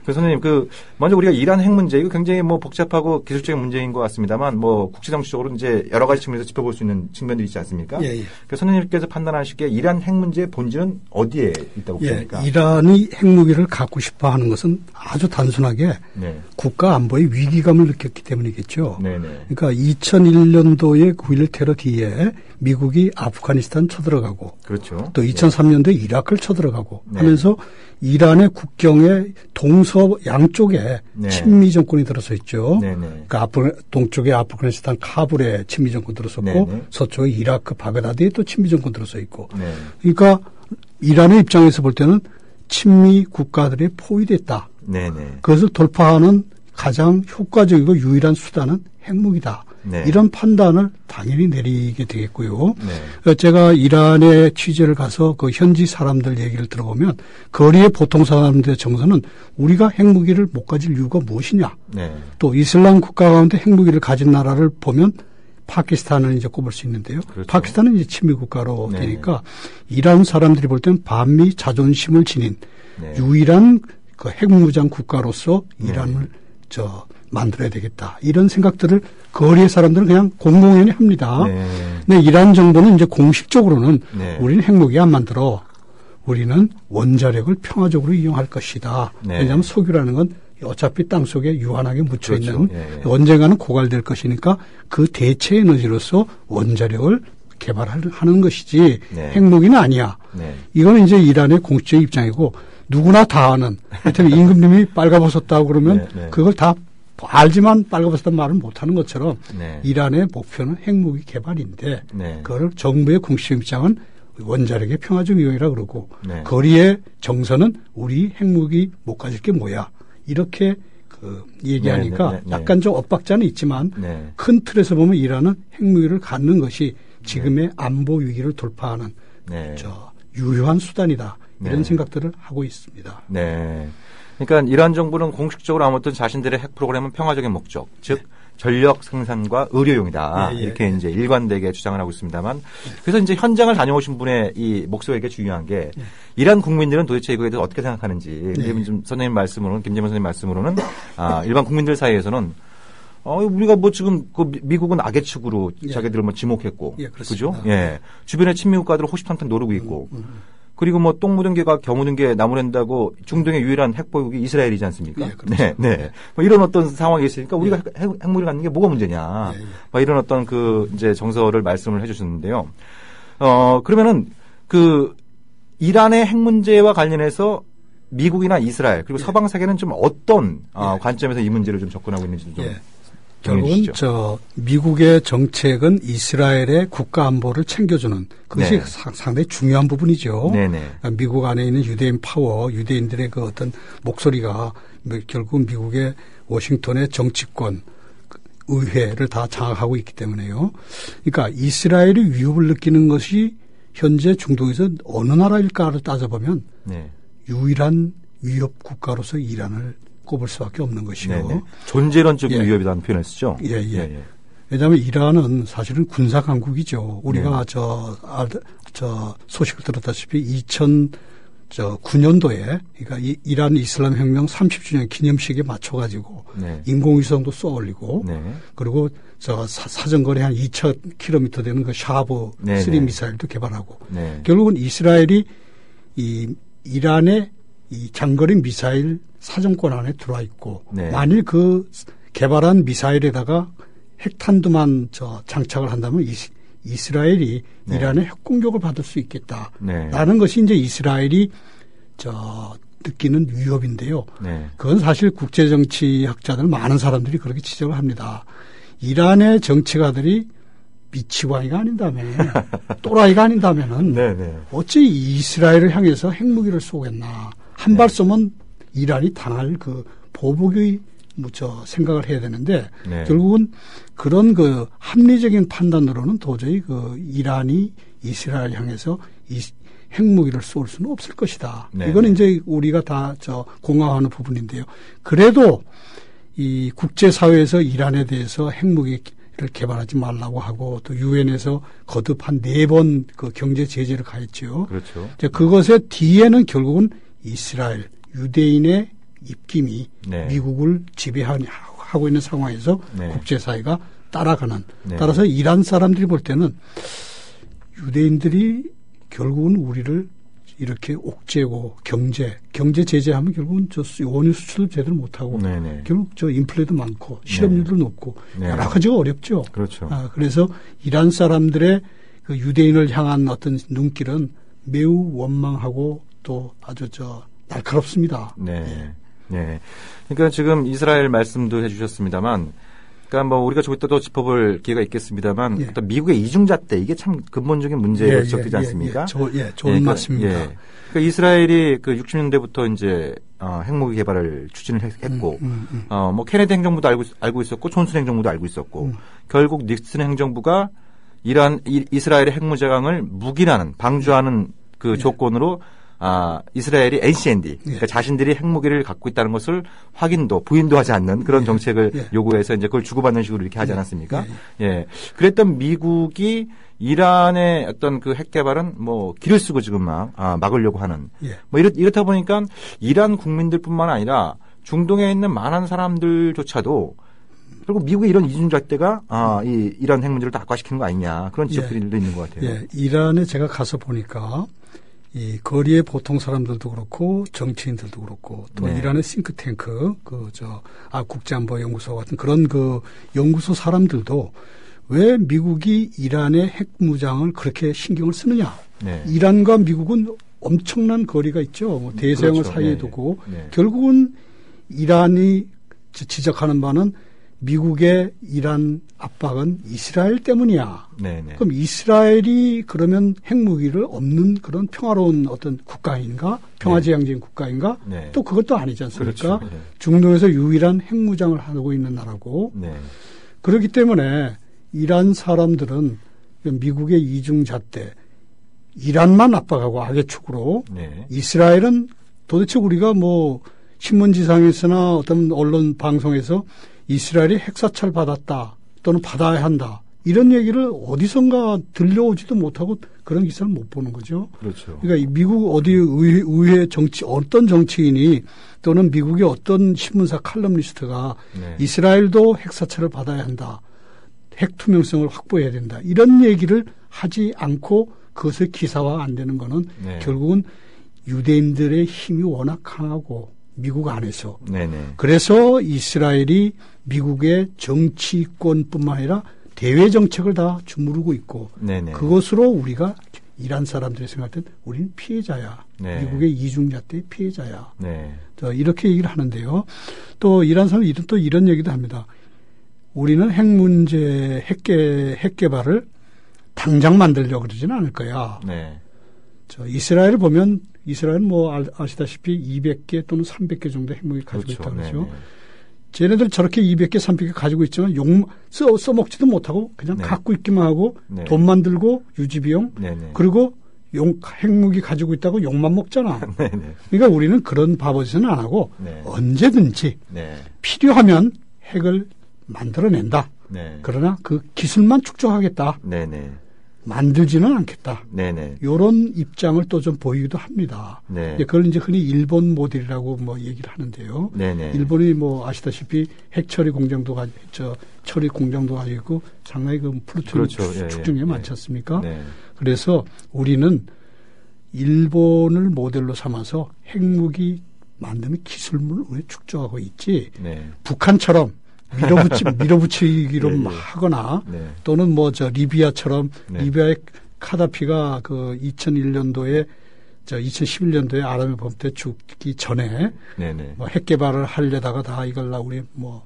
그래서 선생님, 먼저 우리가 이란 핵 문제, 이거 굉장히 뭐 복잡하고 기술적인 문제인 것 같습니다만, 뭐 국제정치적으로 이제 여러 가지 측면에서 짚어볼 수 있는 측면들이 있지 않습니까? 그래서 선생님께서 판단하시기에 이란 핵 문제의 본질은 어디에 있다고 보십니까? 이란이 핵무기를 갖고 싶어 하는 것은 아주 단순하게 국가 안보의 위기감을 느꼈기 때문이겠죠. 그러니까 2001년도에 9.11 테러 뒤에 미국이 아프가니스탄 쳐들어가고 또 2003년도에 이라크를 쳐들어가고 하면서 이란의 국경에 동서 양쪽에 친미 정권이 들어서 있죠. 그러니까 동쪽에 아프가니스탄 카불에 친미 정권 들어섰고 서쪽에 이라크 바그다드에 또 친미 정권 들어서 있고 그러니까 이란의 입장에서 볼 때는 친미 국가들이 포위됐다. 그것을 돌파하는 가장 효과적이고 유일한 수단은 핵무기다. 이런 판단을 당연히 내리게 되겠고요. 제가 이란에 취재를 가서 그 현지 사람들 얘기를 들어보면 거리의 보통 사람들의 정서는 우리가 핵무기를 못 가질 이유가 무엇이냐. 또 이슬람 국가 가운데 핵무기를 가진 나라를 보면 파키스탄을 이제 꼽을 수 있는데요. 파키스탄은 이제 친미 국가로 되니까 이란 사람들이 볼 때는 반미 자존심을 지닌 유일한 그 핵무장 국가로서 이란을 만들어야 되겠다. 이런 생각들을 거리의 사람들은 그냥 공공연히 합니다. 네. 근데 이란 정부는 이제 공식적으로는 네. 우리는 핵무기 안 만들어. 우리는 원자력을 평화적으로 이용할 것이다. 네. 왜냐하면 석유라는 건 어차피 땅속에 유한하게 묻혀있는 그렇죠. 예. 언젠가는 고갈될 것이니까 그 대체 에너지로서 원자력을 개발하는 것이지 네. 핵무기는 아니야. 네. 이거는 이제 이란의 공식적 입장이고 누구나 다 아는 하여튼 임금님이 빨가벗었다고 그러면 네. 네. 그걸 다 알지만 빨가벗었다는 말을 못하는 것처럼 네. 이란의 목표는 핵무기 개발인데 네. 그걸 정부의 공식 입장은 원자력의 평화적 이용이라 그러고 네. 거리의 정서는 우리 핵무기 못 가질 게 뭐야 이렇게 얘기하니까 네, 네, 네, 약간 좀 엇박자는 있지만 네. 큰 틀에서 보면 이란은 핵무기를 갖는 것이 지금의 네. 안보 위기를 돌파하는 네. 유효한 수단이다 이런 네. 생각들을 하고 있습니다. 네. 그러니까 이란 정부는 공식적으로 아무튼 자신들의 핵 프로그램은 평화적인 목적, 즉 네. 전력 생산과 의료용이다. 예, 이렇게 예. 이제 일관되게 주장을 하고 있습니다만 그래서 이제 현장을 다녀오신 분의 이 목소리가 중요한 게 예. 이란 국민들은 도대체 이거에 대해서 어떻게 생각하는지 예. 좀 선생님 말씀으로는 김재만 선생님 말씀으로는 일반 국민들 사이에서는 우리가 뭐 지금 그 미국은 악의 축으로 예. 자기들을 뭐 지목했고 예, 그죠? 예. 주변의 친미 국가들은 호시탐탐 노리고 있고 그리고 뭐 똥 묻은 개가 겨 묻은 게 나무랜다고 중동의 유일한 핵보유국이 이스라엘이지 않습니까? 예, 그렇죠. 네, 네. 뭐 이런 어떤 상황이 있으니까 우리가 예. 핵무기를 갖는 게 뭐가 문제냐? 예, 예. 뭐 이런 어떤 이제 정서를 말씀을 해주셨는데요. 그러면은 이란의 핵 문제와 관련해서 미국이나 이스라엘 그리고 예. 서방 세계는 좀 어떤 관점에서 이 문제를 좀 접근하고 있는지 좀. 예. 결국은 미국의 정책은 이스라엘의 국가 안보를 챙겨주는 그것이 네. 상당히 중요한 부분이죠. 네네. 미국 안에 있는 유대인 파워, 유대인들의 그 어떤 목소리가 결국 미국의 워싱턴의 정치권, 의회를 다 장악하고 있기 때문에요. 그러니까 이스라엘이 위협을 느끼는 것이 현재 중동에서 어느 나라일까를 따져보면 네. 유일한 위협 국가로서 이란을 꼽을 수밖에 없는 것이요. 네네. 존재론적 예. 위협이라는 표현을 쓰죠. 예, 예. 예. 왜냐하면 이란은 사실은 군사 강국이죠. 우리가 네. 소식을 들었다시피 2009년도에 그러니까 이란 이슬람 혁명 30주년 기념식에 맞춰가지고 네. 인공위성도 쏘올리고 네. 그리고 사정거리 한 2,000km 되는 그 샤브 3 미사일도 개발하고 네. 결국은 이스라엘이 이란의 이 장거리 미사일 사정권 안에 들어와 있고 네. 만일 그 개발한 미사일에다가 핵탄두만 장착을 한다면 이스라엘이 네. 이란의 핵 공격을 받을 수 있겠다라는 네. 것이 이제 이스라엘이 느끼는 위협인데요. 네. 그건 사실 국제정치학자들 많은 사람들이 그렇게 지적을 합니다. 이란의 정치가들이 미치광이가 아닌다면 또라이가 아닌다면은 네네. 어찌 이스라엘을 향해서 핵무기를 쏘겠나. 한 발 쏘면 이란이 당할 그 보복의 생각을 해야 되는데 네. 결국은 그런 그 합리적인 판단으로는 도저히 이란이 이스라엘 향해서 핵무기를 쏠 수는 없을 것이다. 네. 이건 이제 우리가 다 공감하는 부분인데요. 그래도 이 국제사회에서 이란에 대해서 핵무기를 개발하지 말라고 하고 또 유엔에서 거듭 한 4번 그 경제 제재를 가했죠. 그렇죠. 그것의 뒤에는 결국은 이스라엘 유대인의 입김이 네. 미국을 지배하고 있는 상황에서 네. 국제사회가 따라가는 네. 따라서 이란 사람들이 볼 때는 유대인들이 결국은 우리를 이렇게 옥죄고 경제 제재하면 결국은 원유 수출도 제대로 못하고 네네. 결국 인플레도 많고 실업률도 네. 높고 네. 여러 가지가 어렵죠. 그렇죠. 그래서 이란 사람들의 그 유대인을 향한 어떤 눈길은 매우 원망하고 또 아주 날카롭습니다. 네. 네. 네. 그러니까 지금 이스라엘 말씀도 해주셨습니다만, 그러니까 뭐 우리가 조금 더 짚어볼 기회가 있겠습니다만, 예. 어떤 미국의 이중잣대 이게 참 근본적인 문제로 지적되지 않습니까? 좋은 말씀입니다. 그러니까 이스라엘이 60년대부터 이제 핵무기 개발을 추진을 했고, 뭐 케네디 행정부도 알고 있었고, 존슨 행정부도 알고 있었고, 결국 닉슨 행정부가 이스라엘의 핵무장을 묵인하는 방조하는 그 조건으로 이스라엘이 NCND, 그러니까 자신들이 핵무기를 갖고 있다는 것을 확인도, 부인도 하지 않는 그런 정책을 요구해서 이제 그걸 주고받는 식으로 이렇게 하지 않았습니까? 예. 그랬던 미국이 이란의 어떤 그 핵 개발은 뭐 길을 쓰고 지금 막으려고 하는. 뭐 이렇다 보니까 이란 국민들뿐만 아니라 중동에 있는 많은 사람들조차도 그리고 미국의 이런 이중잣대가 이란 핵 문제를 또 악화시키는 거 아니냐 그런 지적들도 있는 것 같아요. 예, 이란에 제가 가서 보니까 이 거리의 보통 사람들도 그렇고 정치인들도 그렇고 또 이란의 싱크탱크 국제안보연구소 같은 그런 그 연구소 사람들도 왜 미국이 이란의 핵 무장을 그렇게 신경을 쓰느냐? 이란과 미국은 엄청난 거리가 있죠. 대서양을 사이에 두고 결국은 이란이 지적하는 바는 미국의 이란 압박은 이스라엘 때문이야. 그럼 이스라엘이 그러면 핵무기를 없는 그런 평화로운 어떤 국가인가? 평화지향적인 국가인가? 또 그것도 아니지 않습니까? 그렇죠. 중동에서 유일한 핵무장을 하고 있는 나라고. 그렇기 때문에 이란 사람들은 미국의 이중잣대, 이란만 압박하고 악의 축으로 이스라엘은 도대체 우리가 뭐 신문지상에서나 어떤 언론 방송에서 이스라엘이 핵사찰 받았다 또는 받아야 한다 이런 얘기를 어디선가 들려오지도 못하고 그런 기사를 못 보는 거죠. 그렇죠. 그러니까 미국 어디 의회 정치 어떤 정치인이 또는 미국의 어떤 신문사 칼럼니스트가 이스라엘도 핵사찰을 받아야 한다. 핵 투명성을 확보해야 된다. 이런 얘기를 하지 않고 그것을 기사화 안 되는 거는 결국은 유대인들의 힘이 워낙 강하고 미국 안에서. 그래서 이스라엘이 미국의 정치권뿐만 아니라 대외 정책을 다 주무르고 있고 그것으로 우리가 이란 사람들이 생각할 땐 우리는 피해자야. 미국의 이중잣대의 피해자야. 이렇게 얘기를 하는데요. 또 이란 사람이 또 이런 얘기도 합니다. 우리는 핵 문제, 핵 개발을 당장 만들려고 그러지는 않을 거야. 이스라엘을 보면 이스라엘은 뭐 아시다시피 200개 또는 300개 정도 핵무기 가지고 있다고 그러죠. 쟤네들 저렇게 200개, 300개 가지고 있지만 써먹지도 못하고 그냥 갖고 있기만 하고 돈 만들고 유지비용 그리고 핵무기 가지고 있다고 욕만 먹잖아. 그러니까 우리는 그런 바보짓은 안 하고 언제든지 필요하면 핵을 만들어낸다. 그러나 그 기술만 축적하겠다. 만들지는 않겠다. 이런 입장을 또 좀 보이기도 합니다. 그걸 이제 흔히 일본 모델이라고 뭐 얘기를 하는데요. 일본이 뭐 아시다시피 핵 처리 공장도 처리 공장도 가지고 있고 상당히 그 플루토늄 축적량이 많지 않습니까? 그래서 우리는 일본을 모델로 삼아서 핵무기 만드는 기술물을 우리 축적하고 있지. 북한처럼 밀어붙이기로 하거나 또는 뭐 리비아처럼 리비아의 카다피가 그 2011년도에 아랍의 봄 때 죽기 전에 뭐 핵 개발을 하려다가 다 이걸 우리 뭐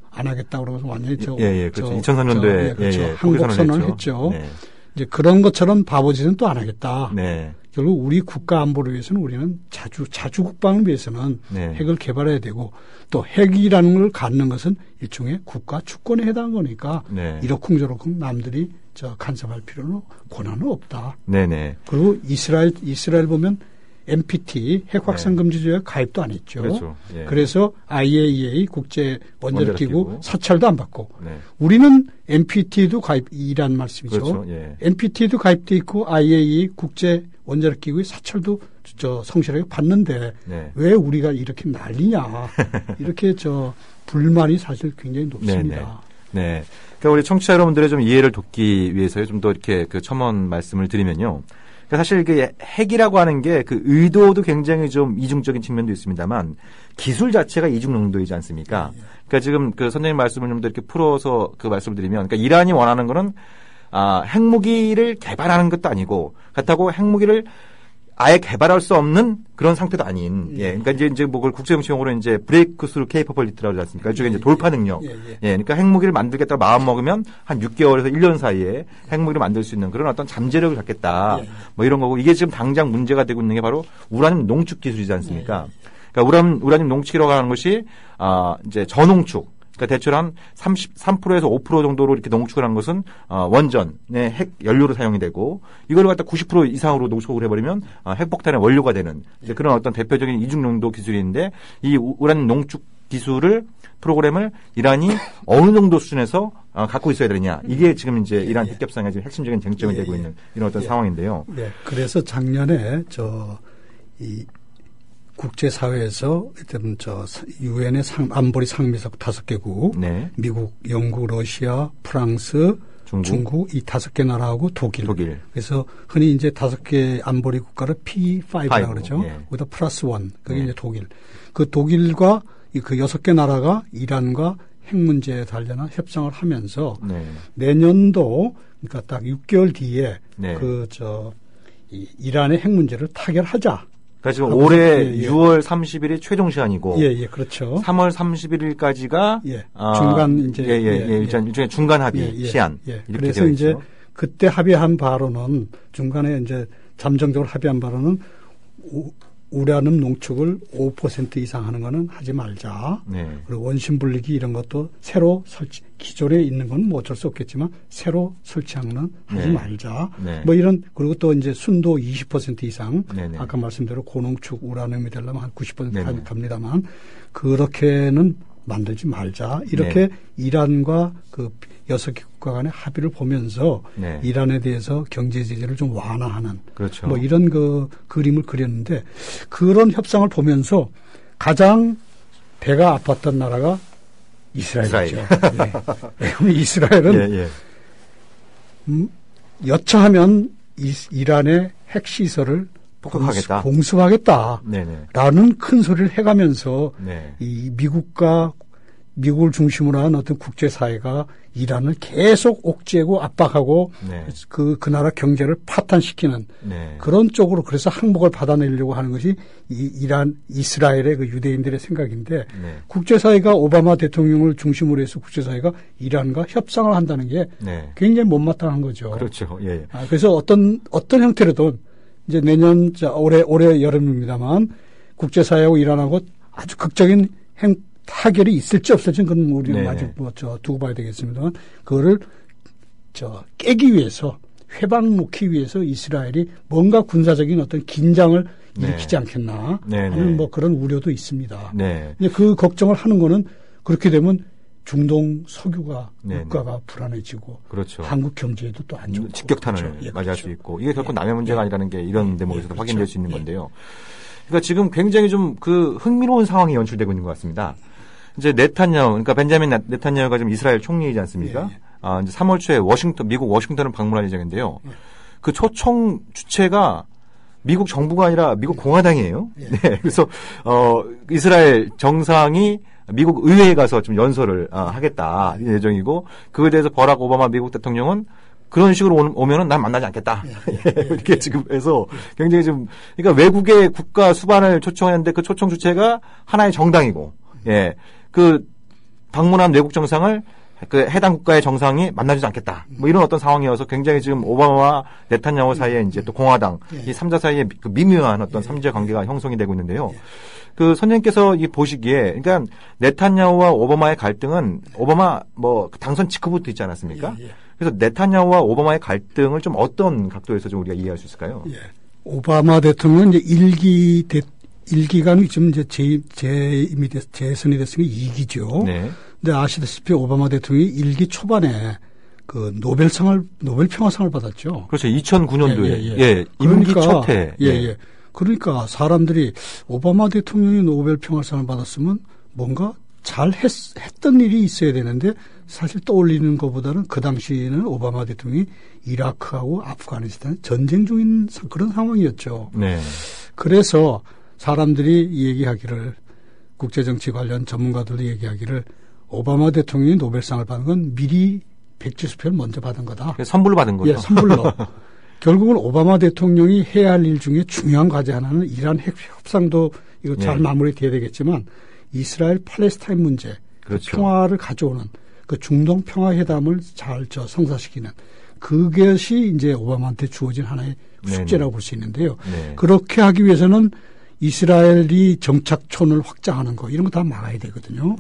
안 하겠다 그러면서 완전히 그렇죠. 2003년도에 항복 선언을 했죠. 이제 그런 것처럼 바보짓은 또 안 하겠다. 결국 우리 국가 안보를 위해서는 우리는 자주 국방을 위해서는 핵을 개발해야 되고 또 핵이라는 걸 갖는 것은 일종의 국가 주권에 해당하는 거니까 이러쿵저러쿵 남들이 간섭할 필요는 권한은 없다. 그리고 이스라엘 보면 NPT 핵 확산 금지 조약 가입도 안 했죠. 그렇죠. 그래서 IAEA 국제 원자력 기구 사찰도 안 받고 우리는 NPT도 이란 말씀이죠. 그렇죠. NPT도 가입돼 있고 IAEA 국제 원자력 기구의 사찰도 성실하게 받는데 왜 우리가 이렇게 난리냐. 이렇게 불만이 사실 굉장히 높습니다. 그러니까 우리 청취자 여러분들의 좀 이해를 돕기 위해서 좀 더 이렇게 그 첨언 말씀을 드리면요. 사실 그 핵이라고 하는 게 그 의도도 굉장히 좀 이중적인 측면도 있습니다만 기술 자체가 이중 농도이지 않습니까? 그러니까 지금 그 선생님 말씀을 좀 더 이렇게 풀어서 그 말씀을 드리면 그러니까 이란이 원하는 거는 핵무기를 개발하는 것도 아니고 그렇다고 핵무기를 아예 개발할 수 없는 그런 상태도 아닌, 그러니까 이제 뭐 그걸 국제정치용어로 이제 브레이크 스루 케이퍼블리티라고 하지 않습니까? 이쪽에 이제 돌파 능력. 그러니까 핵무기를 만들겠다고 마음 먹으면 한 6개월에서 1년 사이에 핵무기를 만들 수 있는 그런 어떤 잠재력을 갖겠다. 뭐 이런 거고 이게 지금 당장 문제가 되고 있는 게 바로 우라늄 농축 기술이지 않습니까? 그러니까 우라늄 농축이라고 하는 것이, 이제 저농축. 그러니까 대충 한 33%에서 5% 정도로 이렇게 농축을 한 것은 원전의 핵 연료로 사용이 되고 이걸 갖다 90% 이상으로 농축을 해버리면 핵폭탄의 원료가 되는 이제 그런 어떤 대표적인 이중농도 기술인데 이 우라늄 농축 기술을 프로그램을 이란이 어느 정도 수준에서 갖고 있어야 되느냐 이게 지금 이제 이란 핵협상의 지금 핵심적인 쟁점이 되고 있는 이런 어떤 상황인데요. 그래서 작년에 이 국제사회에서 일단 유엔의 안보리 상임위석 5개국, 네. 미국, 영국, 러시아, 프랑스, 중국 이 5개 나라하고 독일. 그래서 흔히 이제 5개 안보리 국가를 P5라고 그러죠. 예. 거기다 플러스 1. 그게 이제 독일. 그 독일과 그 6개 나라가 이란과 핵 문제에 관련한 협상을 하면서 내년도 그러니까 딱 6개월 뒤에 이란의 핵 문제를 타결하자. 그러니까 지금 올해 6월 30일이 최종 시한이고, 그렇죠. 3월 31일까지가 중간 이제 일종의 중간 합의 시한 이렇게 그래서 되어 이제 있죠. 그때 합의한 바로는 중간에 이제 잠정적으로 합의한 바로는 우라늄 농축을 5% 이상 하는 거는 하지 말자. 그리고 원심 분리기 이런 것도 새로 기존에 있는 건 뭐 어쩔 수 없겠지만 새로 설치하는 건 하지 말자. 뭐 이런 그리고 또 이제 순도 20% 이상 아까 말씀대로 고농축 우라늄이 되려면 한 90% 갑니다만 그렇게는 만들지 말자. 이렇게 이란과 그 6개 국가 간의 합의를 보면서 이란에 대해서 경제 제재를 좀 완화하는 그렇죠. 뭐 이런 그 그림을 그렸는데 그런 협상을 보면서 가장 배가 아팠던 나라가 이스라엘이죠. 왜냐하면 이스라엘은 여차하면 이란의 핵시설을 공습하겠다라는 큰 소리를 해가면서 이 미국을 중심으로 한 어떤 국제사회가 이란을 계속 옥죄고 압박하고 그 나라 경제를 파탄시키는 그런 쪽으로 그래서 항복을 받아내려고 하는 것이 이스라엘의 그 유대인들의 생각인데 국제사회가 오바마 대통령을 중심으로 해서 국제사회가 이란과 협상을 한다는 게 굉장히 못마땅한 거죠. 그렇죠. 그래서 어떤 형태로든 이제 내년 올해 여름입니다만 국제사회하고 이란하고 아주 극적인 타결이 있을지 없을지 그건 우리는 아직 두고 봐야 되겠습니다만 그거를 깨기 위해서 회방 놓기 위해서 이스라엘이 뭔가 군사적인 어떤 긴장을 일으키지 않겠나 하는 뭐 그런 우려도 있습니다. 근데 그 걱정을 하는 거는 그렇게 되면 중동 석유가 물가가 불안해지고 그렇죠. 한국 경제에도 또 안 좋고 직격탄을 맞이할 수 있고 이게 결코 남의 문제가 아니라는 게 이런 대목에서도 확인될 수 있는 건데요. 그러니까 지금 굉장히 좀 그 흥미로운 상황이 연출되고 있는 것 같습니다. 이제 네탄야후, 그러니까 벤자민 네탄야후가 지금 이스라엘 총리이지 않습니까? 이제 3월 초에 미국 워싱턴을 방문할 예정인데요. 그 초청 주체가 미국 정부가 아니라 미국 공화당이에요. 그래서 이스라엘 정상이 미국 의회에 가서 좀 연설을 하겠다 예정이고 그에 대해서 버락 오바마 미국 대통령은 그런 식으로 오면은 난 만나지 않겠다. 이렇게 지금 해서 굉장히 좀 그러니까 외국의 국가 수반을 초청했는데 그 초청 주체가 하나의 정당이고 그 방문한 외국 정상을 그 해당 국가의 정상이 만나주지 않겠다. 뭐 이런 어떤 상황이어서 굉장히 지금 오바마와 네탄야후 사이에 이제 또 공화당 이 3자 사이에 그 미묘한 어떤 3자 관계가 형성이 되고 있는데요. 그 선생님께서 이 보시기에 그러니까 네탄야후와 오바마의 갈등은 오바마 뭐 당선 직후부터 있지 않았습니까? 그래서 네탄야후와 오바마의 갈등을 좀 어떤 각도에서 좀 우리가 이해할 수 있을까요? 오바마 대통령은 이제 일기간이 지금 이제 재선이 됐으니까 2기죠. 근데 아시다시피 오바마 대통령이 1기 초반에 그 노벨 평화상을 받았죠. 그렇죠. 2009년도에. 임기 첫 해. 그러니까 사람들이 오바마 대통령이 노벨 평화상을 받았으면 뭔가 잘 했던 일이 있어야 되는데 사실 떠올리는 것보다는 그 당시에는 오바마 대통령이 이라크하고 아프가니스탄 전쟁 중인 그런 상황이었죠. 그래서 사람들이 얘기하기를 국제정치 관련 전문가들도 얘기하기를 오바마 대통령이 노벨상을 받은 건 미리 백지수표를 먼저 받은 거다. 선물로 받은 거죠. 선물로. 결국은 오바마 대통령이 해야 할 일 중에 중요한 과제 하나는 이란 핵 협상도 이거 잘 마무리돼야 되겠지만 이스라엘 팔레스타인 문제 그렇죠. 평화를 가져오는 그 중동 평화회담을 잘 성사시키는 그것이 이제 오바마한테 주어진 하나의 숙제라고 볼 수 있는데요. 그렇게 하기 위해서는 이스라엘이 정착촌을 확장하는 거 이런 거 다 막아야 되거든요.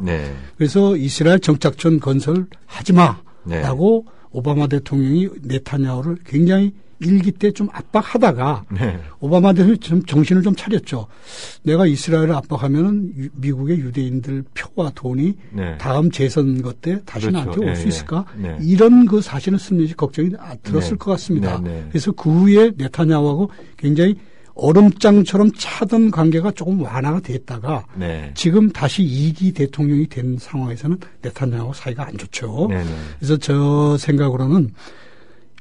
그래서 이스라엘 정착촌 건설 하지 마라고 오바마 대통령이 네탄야후를 굉장히 일기 때 좀 압박하다가 오바마 대통령이 좀 정신을 좀 차렸죠. 내가 이스라엘을 압박하면은 미국의 유대인들 표와 돈이 다음 재선 것 때 다시 나한테 올 수 있을까? 이런 그 사실은 스미지 걱정이 들었을 것 같습니다. 그래서 그 후에 네탄야후하고 굉장히 얼음장처럼 차던 관계가 조금 완화가 됐다가 네. 지금 다시 2기 대통령이 된 상황에서는 네타냐후 사이가 안 좋죠. 네네. 그래서 저 생각으로는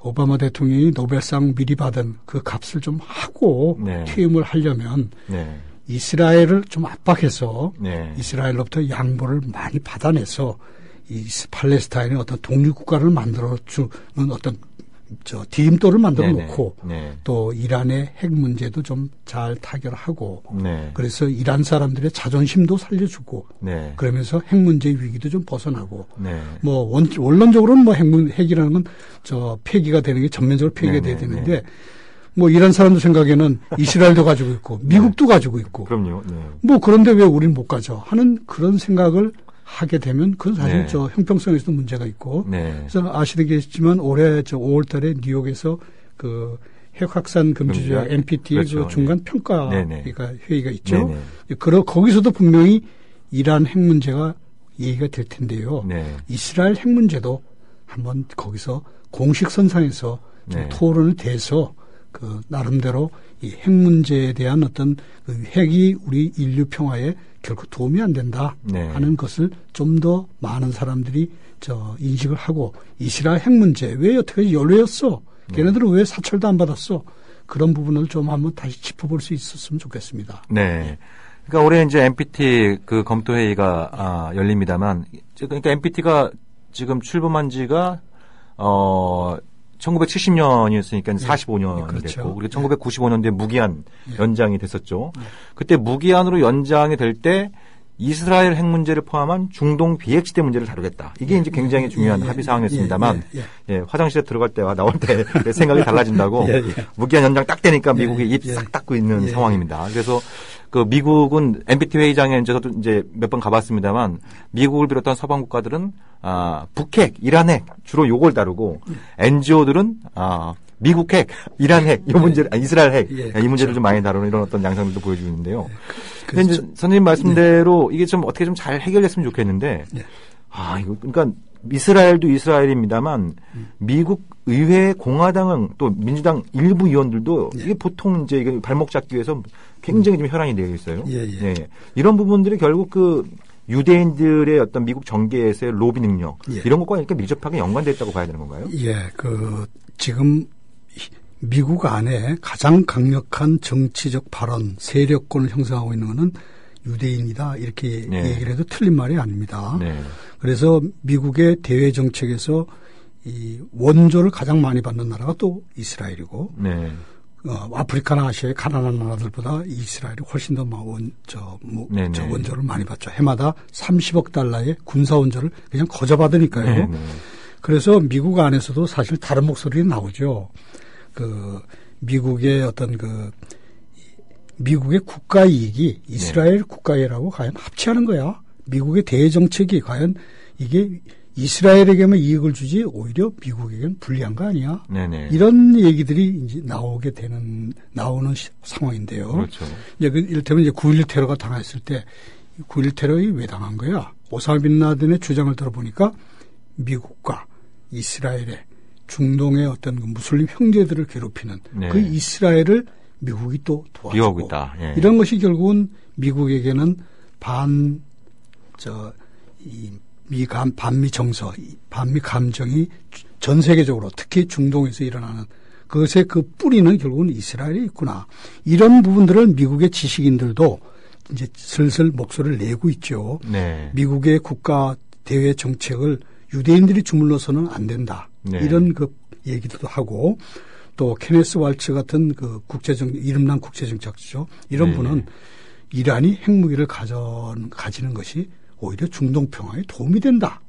오바마 대통령이 노벨상 미리 받은 그 값을 좀 하고 네. 퇴임을 하려면 네. 이스라엘을 좀 압박해서 네. 이스라엘로부터 양보를 많이 받아내서 이 팔레스타인의 어떤 독립국가를 만들어주는 어떤 디임돌을 만들어 놓고 네. 또 이란의 핵 문제도 좀 잘 타결하고 네. 그래서 이란 사람들의 자존심도 살려주고 네. 그러면서 핵 문제 위기도 좀 벗어나고 네. 뭐 원론적으로는 뭐 핵이라는 건 폐기가 되는 게 전면적으로 폐기가 돼야 되는데 뭐 이란 사람들 생각에는 이스라엘도 가지고 있고 미국도 가지고 있고 그럼요. 네. 뭐 그런데 왜 우리는 못 가져 하는 그런 생각을 하게 되면 그건 사실 네. 형평성에서도 문제가 있고 네. 그래서 아시겠지만 올해 5월달에 뉴욕에서 그 핵 확산 금지 조약 NPT 그렇죠. 그 중간 평가 회의가 있죠. 거기서도 분명히 이란 핵 문제가 얘기가 될 텐데요. 네. 이스라엘 핵 문제도 한번 거기서 공식 선상에서 좀 토론을 돼서 그 나름대로 이 핵 문제에 대한 어떤 그 핵이 우리 인류 평화에 결코 도움이 안 된다 하는 것을 좀 더 많은 사람들이 인식을 하고 이스라엘 핵 문제 왜 여태까지 연루였어? 걔네들은 왜 사철도 안 받았어? 그런 부분을 좀 한번 다시 짚어볼 수 있었으면 좋겠습니다. 네. 그러니까 올해 이제 NPT 그 검토 회의가 열립니다만, 그러니까 NPT가 지금 출범한 지가 1970년이었으니까 45년이 그렇죠. 됐고, 그리고 1995년도에 무기한 연장이 됐었죠. 그때 무기한으로 연장이 될 때 이스라엘 핵 문제를 포함한 중동 비핵시대 문제를 다루겠다. 이게 이제 굉장히 중요한 합의 사항이었습니다만, 화장실에 들어갈 때와 나올 때 생각이 달라진다고 무기한 연장 딱 되니까 미국이 입 싹 닫고 있는 상황입니다. 그래서 그 미국은 NPT 회의장에 저도 이제 몇 번 가봤습니다만 미국을 비롯한 서방 국가들은 북핵, 이란 핵 주로 요걸 다루고 NGO들은 미국 핵, 이란 핵, 이 문제를, 이스라엘 핵, 이 문제를 좀 많이 다루는 이런 어떤 양상들도 보여주고 있는데요. 근데 이제 선생님 말씀대로 이게 좀 어떻게 좀 잘 해결됐으면 좋겠는데, 이거, 그러니까 이스라엘도 이스라엘입니다만 미국 의회 공화당은 또 민주당 일부 의원들도 이게 보통 이제 이게 발목 잡기 위해서 굉장히 좀 혈안이 되어 있어요. 이런 부분들이 결국 그 유대인들의 어떤 미국 정계에서의 로비 능력 이런 것과 이렇게 밀접하게 연관되어 있다고 봐야 되는 건가요? 지금 미국 안에 가장 강력한 정치적 발언, 세력권을 형성하고 있는 것은 유대인이다 이렇게 얘기를 해도 틀린 말이 아닙니다. 그래서 미국의 대외 정책에서 이 원조를 가장 많이 받는 나라가 또 이스라엘이고 아프리카나 아시아의 가난한 나라들보다 이스라엘이 훨씬 더 원조를 많이 받죠. 해마다 30억 달러의 군사 원조를 그냥 거저 받으니까요. 그래서 미국 안에서도 사실 다른 목소리가 나오죠. 미국의 어떤 미국의 국가 이익이 이스라엘 국가이라고 과연 합치하는 거야? 미국의 대정책이 과연 이게 이스라엘에게만 이익을 주지 오히려 미국에게는 불리한 거 아니야? 이런 얘기들이 이제 나오는 상황인데요. 그렇죠. 이를테면 9.11 테러가 당했을 때 9.11 테러가 왜 당한 거야? 오사마 빈 라덴의 주장을 들어보니까 미국과 이스라엘의 중동의 어떤 그 무슬림 형제들을 괴롭히는 그 이스라엘을 미국이 또 도와주고 있다. 이런 것이 결국은 미국에게는 반미 정서, 반미 감정이 전 세계적으로 특히 중동에서 일어나는 그것의 그 뿌리는 결국은 이스라엘에 있구나. 이런 부분들을 미국의 지식인들도 이제 슬슬 목소리를 내고 있죠. 미국의 국가 대외 정책을 유대인들이 주물러서는 안 된다. 이런 그 얘기도 하고 또 케네스 왈츠 같은 그 이름난 국제정책학자죠. 이런 분은 이란이 핵무기를 가지는 것이 오히려 중동 평화에 도움이 된다.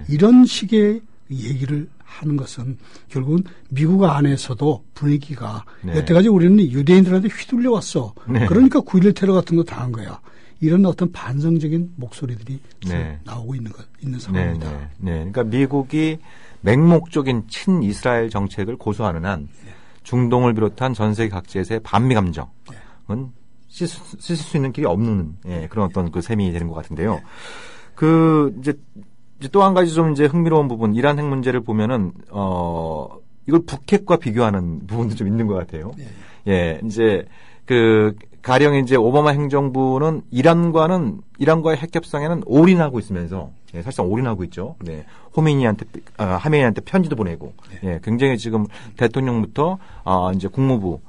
이런 식의 얘기를 하는 것은 결국은 미국 안에서도 분위기가 여태까지 우리는 유대인들한테 휘둘려 왔어. 그러니까 9.11 테러 같은 거 당한 거야. 이런 어떤 반성적인 목소리들이 나오고 있는 상황입니다. 그러니까 미국이 맹목적인 친이스라엘 정책을 고수하는 한 중동을 비롯한 전 세계 각지에서의 반미 감정은 쓸 수 있는 길이 없는 그런 어떤 그 셈이 되는 것 같은데요. 이제 또 한 가지 좀 이제 흥미로운 부분, 이란 핵 문제를 보면은 이걸 북핵과 비교하는 부분도 좀 있는 것 같아요. 이제 가령 이제 오바마 행정부는 이란과의 핵 협상에는 올인하고 있으면서 예, 사실상 올인하고 있죠. 네. 하메니한테 편지도 보내고 예, 굉장히 지금 대통령부터 이제 국무부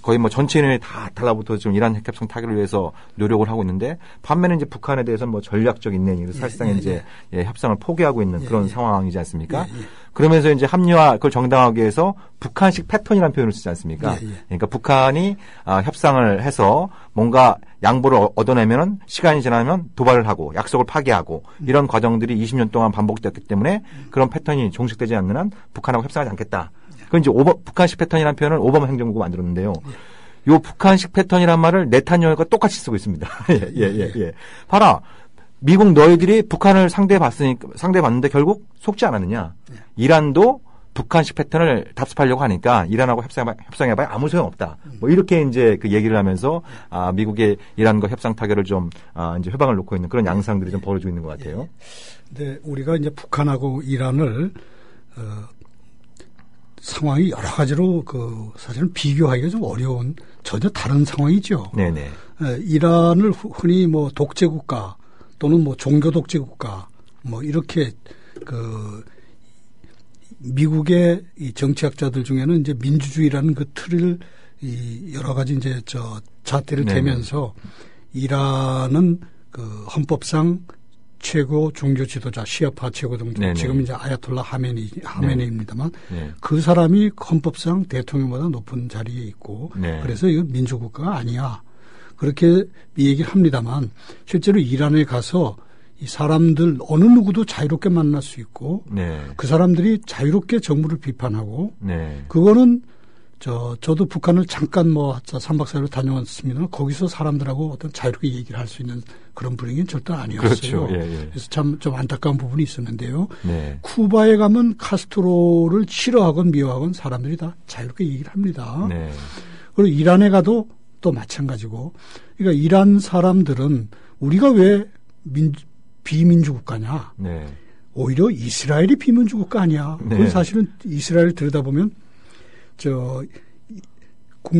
거의 뭐 전체인원이 다 달라붙어 지금 이란 핵 협상 타결을 위해서 노력을 하고 있는데 반면에 이제 북한에 대해서는 뭐 전략적 인내니 사실상 이제 예, 협상을 포기하고 있는 그런 상황이지 않습니까? 그러면서 이제 그걸 정당화하기 위해서 북한식 패턴이라는 표현을 쓰지 않습니까? 그러니까 북한이 협상을 해서 뭔가 양보를 얻어내면은 시간이 지나면 도발을 하고 약속을 파기하고 이런 과정들이 20년 동안 반복되었기 때문에 그런 패턴이 종식되지 않는 한 북한하고 협상하지 않겠다. 그건 이제 북한식 패턴이라는 표현을 오바마 행정부가 만들었는데요. 요 북한식 패턴이란 말을 네타냐후가 똑같이 쓰고 있습니다. 예. 봐라. 미국 너희들이 북한을 상대해봤는데 결국 속지 않았느냐. 이란도 북한식 패턴을 답습하려고 하니까 이란하고 협상해봐야 아무 소용없다. 뭐 이렇게 이제 그 얘기를 하면서 미국의 이란과 협상 타결을 좀 이제 회방을 놓고 있는 그런 양상들이 좀 벌어지고 있는 것 같아요. 네, 우리가 이제 북한하고 이란을 상황이 여러 가지로 사실은 비교하기가 좀 어려운 전혀 다른 상황이죠. 네네. 이란을 흔히 뭐 독재국가 또는 뭐 종교 독재국가 뭐 이렇게 미국의 이 정치학자들 중에는 이제 민주주의라는 그 틀을 여러 가지 이제 잣대를 대면서 이란은 헌법상 최고 종교 지도자 시아파 최고 종교 지금 이제 아야톨라 하메네이입니다만 그 사람이 헌법상 대통령보다 높은 자리에 있고 그래서 이건 민주국가가 아니야 그렇게 얘기를 합니다만 실제로 이란에 가서 이 사람들 어느 누구도 자유롭게 만날 수 있고 그 사람들이 자유롭게 정부를 비판하고 그거는 저도 북한을 잠깐 3박 4일로 다녀왔습니다. 거기서 사람들하고 어떤 자유롭게 얘기를 할 수 있는 그런 분위기는 절대 아니었어요. 그렇죠. 예. 그래서 참 좀 안타까운 부분이 있었는데요. 쿠바에 가면 카스트로를 싫어하건 미워하건 사람들이 다 자유롭게 얘기를 합니다. 그리고 이란에 가도 또 마찬가지고 그러니까 이란 사람들은 우리가 왜 비민주국가냐. 오히려 이스라엘이 비민주국가 아니야. 그건 사실은 이스라엘을 들여다보면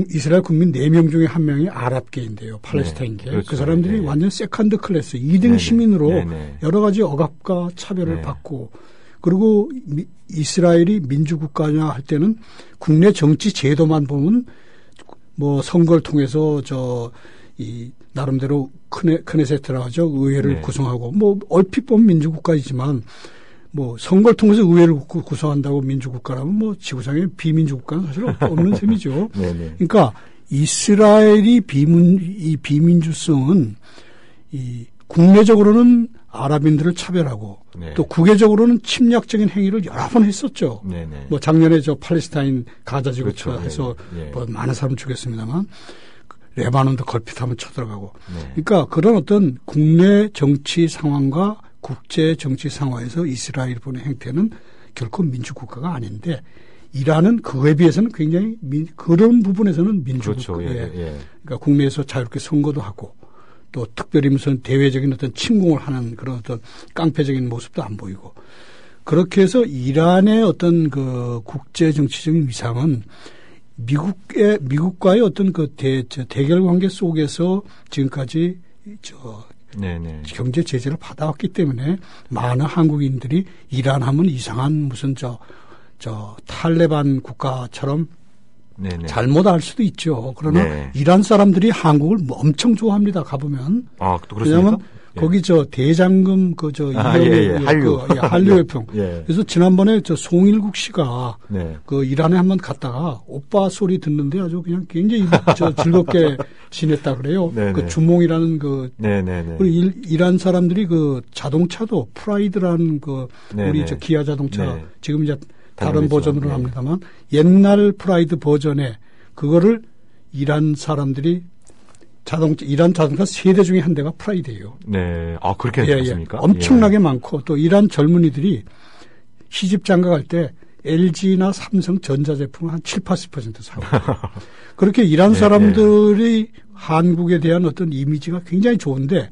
이스라엘 국민 4명 중에 1명이 아랍계인데요. 팔레스타인계. 그렇죠. 그 사람들이 완전 세컨드 클래스, 2등 시민으로 여러 가지 억압과 차별을 받고 그리고 이스라엘이 민주국가냐 할 때는 국내 정치 제도만 보면 뭐 선거를 통해서 나름대로 크네세트라고 하죠. 의회를 구성하고 뭐 얼핏 보면 민주국가이지만 뭐 선거를 통해서 의회를 구성한다고 민주국가라면 뭐 지구상에 비민주국가는 사실 없는 셈이죠. 그러니까 이스라엘이 비민주성은 이 국내적으로는 아랍인들을 차별하고 또 국외적으로는 침략적인 행위를 여러 번 했었죠. 뭐 작년에 팔레스타인 가자지구에서 해서 뭐 많은 사람 죽였습니다만 레바논도 걸핏하면 쳐들어가고. 그러니까 그런 어떤 국내 정치 상황과 국제 정치 상황에서 이스라엘 분의 행태는 결코 민주국가가 아닌데 이란은 그에 비해서는 굉장히 그런 부분에서는 민주국가. 그러니까 국내에서 자유롭게 선거도 하고 또 특별히 무슨 대외적인 어떤 침공을 하는 그런 어떤 깡패적인 모습도 안 보이고 그렇게 해서 이란의 어떤 그 국제 정치적인 위상은 미국과의 어떤 대결 관계 속에서 지금까지 경제 제재를 받아왔기 때문에 많은 한국인들이 이란 하면 이상한 무슨 탈레반 국가처럼 잘못 알 수도 있죠. 그러나 이란 사람들이 한국을 엄청 좋아합니다. 가보면. 또 그렇습니까? 왜냐하면 거기 대장금 한류 회평. 그래서 지난번에 송일국 씨가 그 이란에 한번 갔다가 오빠 소리 듣는데 아주 그냥 굉장히 즐겁게 지냈다 그래요. 그 주몽이라는 그리고 이란 사람들이 그 자동차도 프라이드라는 우리 기아 자동차 지금 이제 다른 버전으로 합니다만 옛날 프라이드 버전에 그거를 이란 사람들이 이란 자동차 3대 중에 한 대가 프라이드예요. 그렇게 하셨습니까? 엄청나게 많고 또 이란 젊은이들이 시집 장가 갈 때 LG나 삼성 전자제품 한 7-80% 사고. 그렇게 이란 사람들이 한국에 대한 어떤 이미지가 굉장히 좋은데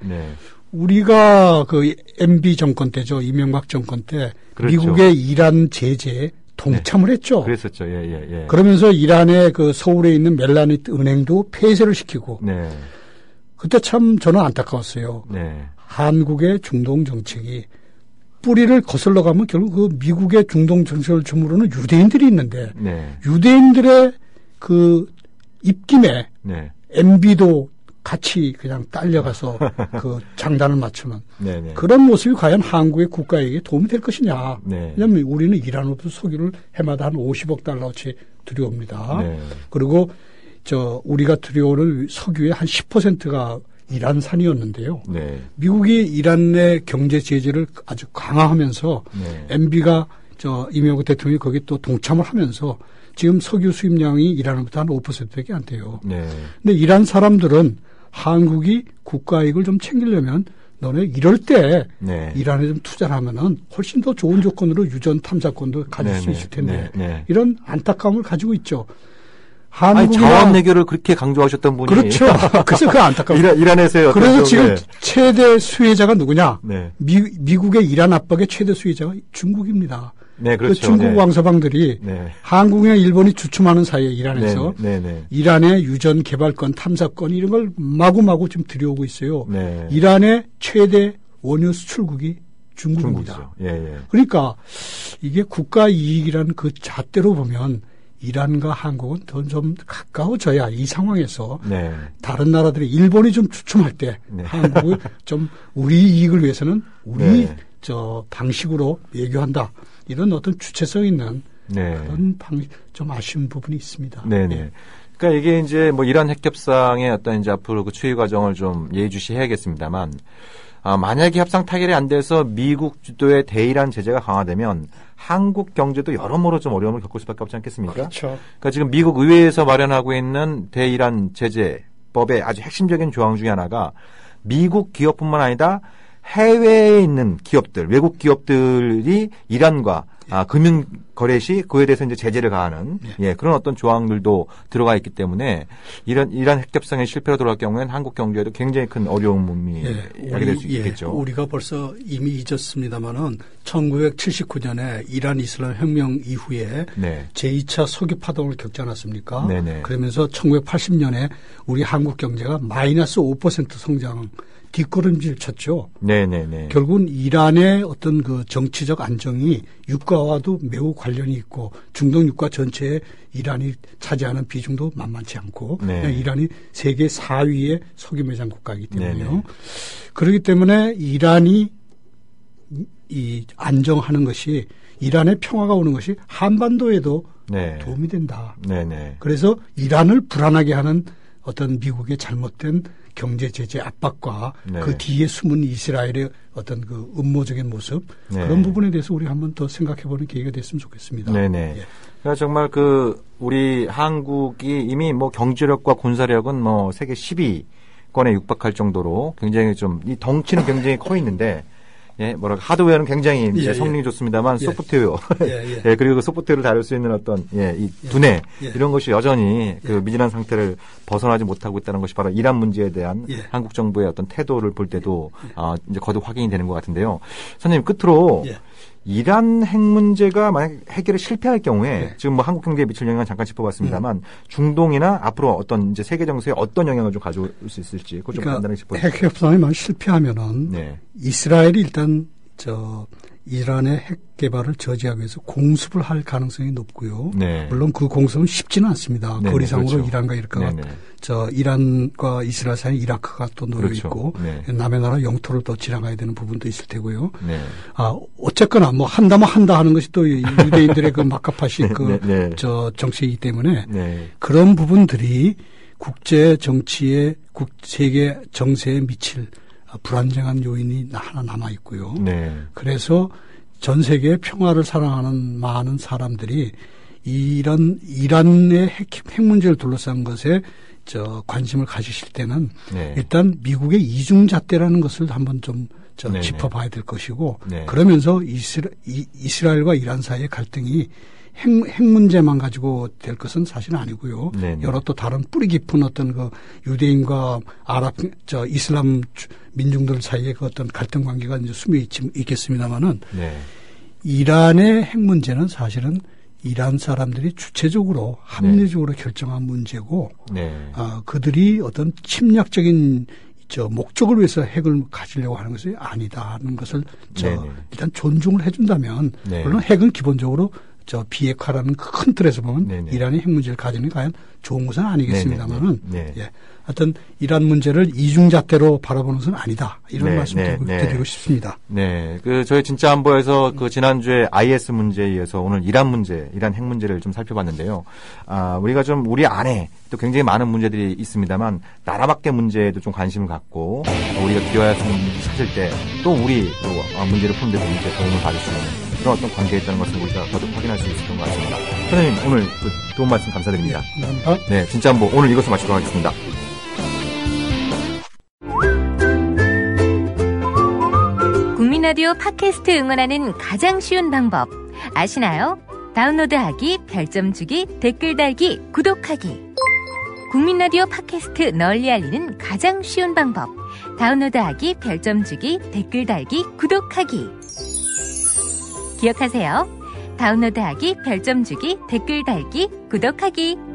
우리가 그 MB 정권 때죠. 이명박 정권 때 미국의 이란 제재 동참을 했죠. 그랬었죠. 예. 그러면서 이란의 그 서울에 있는 멜라니트 은행도 폐쇄를 시키고. 네. 그때 참 저는 안타까웠어요. 네. 한국의 중동 정책이 뿌리를 거슬러 가면 결국 그 미국의 중동 정책을 주무르는 유대인들이 있는데 네. 유대인들의 그 입김에 네. MB도 같이 그냥 딸려가서 그 장단을 맞추는 네네. 그런 모습이 과연 한국의 국가에게 도움이 될 것이냐. 네. 왜냐하면 우리는 이란으로부터 석유를 해마다 한 50억 달러치 들여옵니다. 네. 그리고 우리가 들여오는 석유의 한 10%가 이란산이었는데요. 네. 미국이 이란의 경제 제재를 아주 강화하면서 네. MB가 이명박 대통령이 거기에 또 동참을 하면서 지금 석유 수입량이 이란으로부터 한 5%밖에 안 돼요. 네. 근데 이란 사람들은 한국이 국가이익을 좀 챙기려면 너네 이럴 때 네. 이란에 좀 투자를 하면은 훨씬 더 좋은 조건으로 유전 탐사권도 가질 수 있을 텐데 이런 안타까움을 가지고 있죠. 아니, 자원 내교를 그렇게 강조하셨던 분이. 그렇죠. 그래서 그 안타까움. 이란에서의 그래서 지금 최대 수혜자가 누구냐? 네. 미국의 이란 압박의 최대 수혜자가 중국입니다. 네, 그렇죠. 그 중국 왕서방들이 한국이나 일본이 주춤하는 사이에 이란에서 이란의 유전 개발권, 탐사권 이런 걸 마구마구 지금 들여오고 있어요. 네. 이란의 최대 원유 수출국이 중국입니다. 그러니까 이게 국가 이익이라는 그 잣대로 보면 이란과 한국은 더 좀 가까워져야 이 상황에서 다른 나라들이 일본이 좀 주춤할 때 한국을 좀 우리 이익을 위해서는 우리 방식으로 외교한다. 이런 어떤 주체성 있는 그런 좀 아쉬운 부분이 있습니다. 네네. 그러니까 이게 이제 뭐 이란 핵협상의 어떤 이제 앞으로 그 추이 과정을 좀 예의주시해야겠습니다만, 만약에 협상 타결이 안 돼서 미국 주도의 대이란 제재가 강화되면 한국 경제도 여러모로 좀 어려움을 겪을 수밖에 없지 않겠습니까? 그렇죠. 그러니까 지금 미국 의회에서 마련하고 있는 대이란 제재법의 아주 핵심적인 조항 중에 하나가 미국 기업뿐만 아니라 해외에 있는 기업들, 외국 기업들이 이란과 금융 거래 시 그에 대해서 이제 제재를 가하는 그런 어떤 조항들도 들어가 있기 때문에 이란 핵협상의 실패로 돌아갈 경우에는 한국 경제에도 굉장히 큰 어려움이 야기될 수 있겠죠. 우리가 벌써 이미 잊었습니다마는 1979년에 이란 이슬람 혁명 이후에 제2차 석유 파동을 겪지 않았습니까? 그러면서 1980년에 우리 한국 경제가 마이너스 5% 성장 뒷걸음질 쳤죠. 네네네. 결국은 이란의 어떤 그 정치적 안정이 유가와도 매우 관련이 있고 중동 유가 전체에 이란이 차지하는 비중도 만만치 않고 이란이 세계 4위의 석유 매장 국가이기 때문에요. 그렇기 때문에 이란이 이 안정하는 것이 이란의 평화가 오는 것이 한반도에도 도움이 된다. 그래서 이란을 불안하게 하는 어떤 미국의 잘못된 경제 제재 압박과 그 뒤에 숨은 이스라엘의 어떤 그 음모적인 모습 그런 부분에 대해서 우리 한번 더 생각해보는 계기가 됐으면 좋겠습니다. 그러니까 정말 우리 한국이 이미 뭐 경제력과 군사력은 뭐 세계 10위권에 육박할 정도로 굉장히 좀 이 덩치는 굉장히 커 있는데. 하드웨어는 굉장히 성능이 좋습니다만 소프트웨어 그리고 그 소프트웨어를 다룰 수 있는 어떤 이 두뇌 이런 것이 여전히 그 미진한 상태를 벗어나지 못하고 있다는 것이 바로 이란 문제에 대한 한국 정부의 어떤 태도를 볼 때도 이제 거듭 확인이 되는 것 같은데요. 선생님 끝으로 이란 핵 문제가 만약 해결에 실패할 경우에 지금 뭐 한국 경제에 미칠 영향은 잠깐 짚어봤습니다만 중동이나 앞으로 어떤 이제 세계 정세에 어떤 영향을 좀 가져올 수 있을지 그걸 좀 간단하게 짚어주세요. 핵 협상이 만약 실패하면은 이스라엘이 일단 이란의 핵 개발을 저지하기 위해서 공습을 할 가능성이 높고요. 물론 그 공습은 쉽지는 않습니다. 거리상으로 그렇죠. 이란과 이란과 이스라엘 사이 이라크가 또 놓여 있고 남의 나라 영토를 또 지나가야 되는 부분도 있을 테고요. 어쨌거나 뭐 한다면 한다 하는 것이 또 유대인들의 그 막가파식 정책이기 때문에 그런 부분들이 국제 정치에 세계 정세에 미칠 불안정한 요인이 하나 남아 있고요. 그래서 전 세계의 평화를 사랑하는 많은 사람들이 이란의 핵 문제를 둘러싼 것에 관심을 가지실 때는 일단 미국의 이중잣대라는 것을 한번 좀 짚어봐야 될 것이고 그러면서 이스라엘과 이란 사이의 갈등이 핵 문제만 가지고 될 것은 사실은 아니고요. 여러 또 다른 뿌리 깊은 어떤 그 유대인과 이슬람 민중들 사이의 그 어떤 갈등 관계가 이제 숨어 있겠습니다만은 이란의 핵 문제는 사실은 이란 사람들이 주체적으로 합리적으로 결정한 문제고 그들이 어떤 침략적인 목적을 위해서 핵을 가지려고 하는 것이 아니다 하는 것을 일단 존중을 해준다면 물론 핵은 기본적으로 비핵화라는 큰 틀에서 보면 이란이 핵 문제를 가지는 게 과연 좋은 것은 아니겠습니다만은 하여튼 이란 문제를 이중잣대로 바라보는 것은 아니다 이런 말씀을 드리고 싶습니다. 네, 저희 진짜 안보에서 지난주에 IS 문제에 이어서 오늘 이란 문제, 이란 핵 문제를 좀 살펴봤는데요. 우리가 좀 우리 안에 또 굉장히 많은 문제들이 있습니다만 나라 밖의 문제에도 좀 관심을 갖고 우리가 기여할 수 있는 문제 찾을 때 또 우리 또 문제를 푸는 데서 이제 도움을 받을 수 있는 그런 어떤 관계에 있다는 것을 우리가 더욱 확인할 수 있었던 것 같습니다. 선생님 오늘 도움 말씀 감사드립니다. 감사합니다. 네, 진짜 안보 오늘 이것을 마치도록 하겠습니다. 국민라디오 팟캐스트 응원하는 가장 쉬운 방법 아시나요? 다운로드하기, 별점 주기, 댓글 달기, 구독하기. 국민라디오 팟캐스트 널리 알리는 가장 쉬운 방법. 다운로드하기, 별점 주기, 댓글 달기, 구독하기. 기억하세요. 다운로드하기, 별점 주기, 댓글 달기, 구독하기.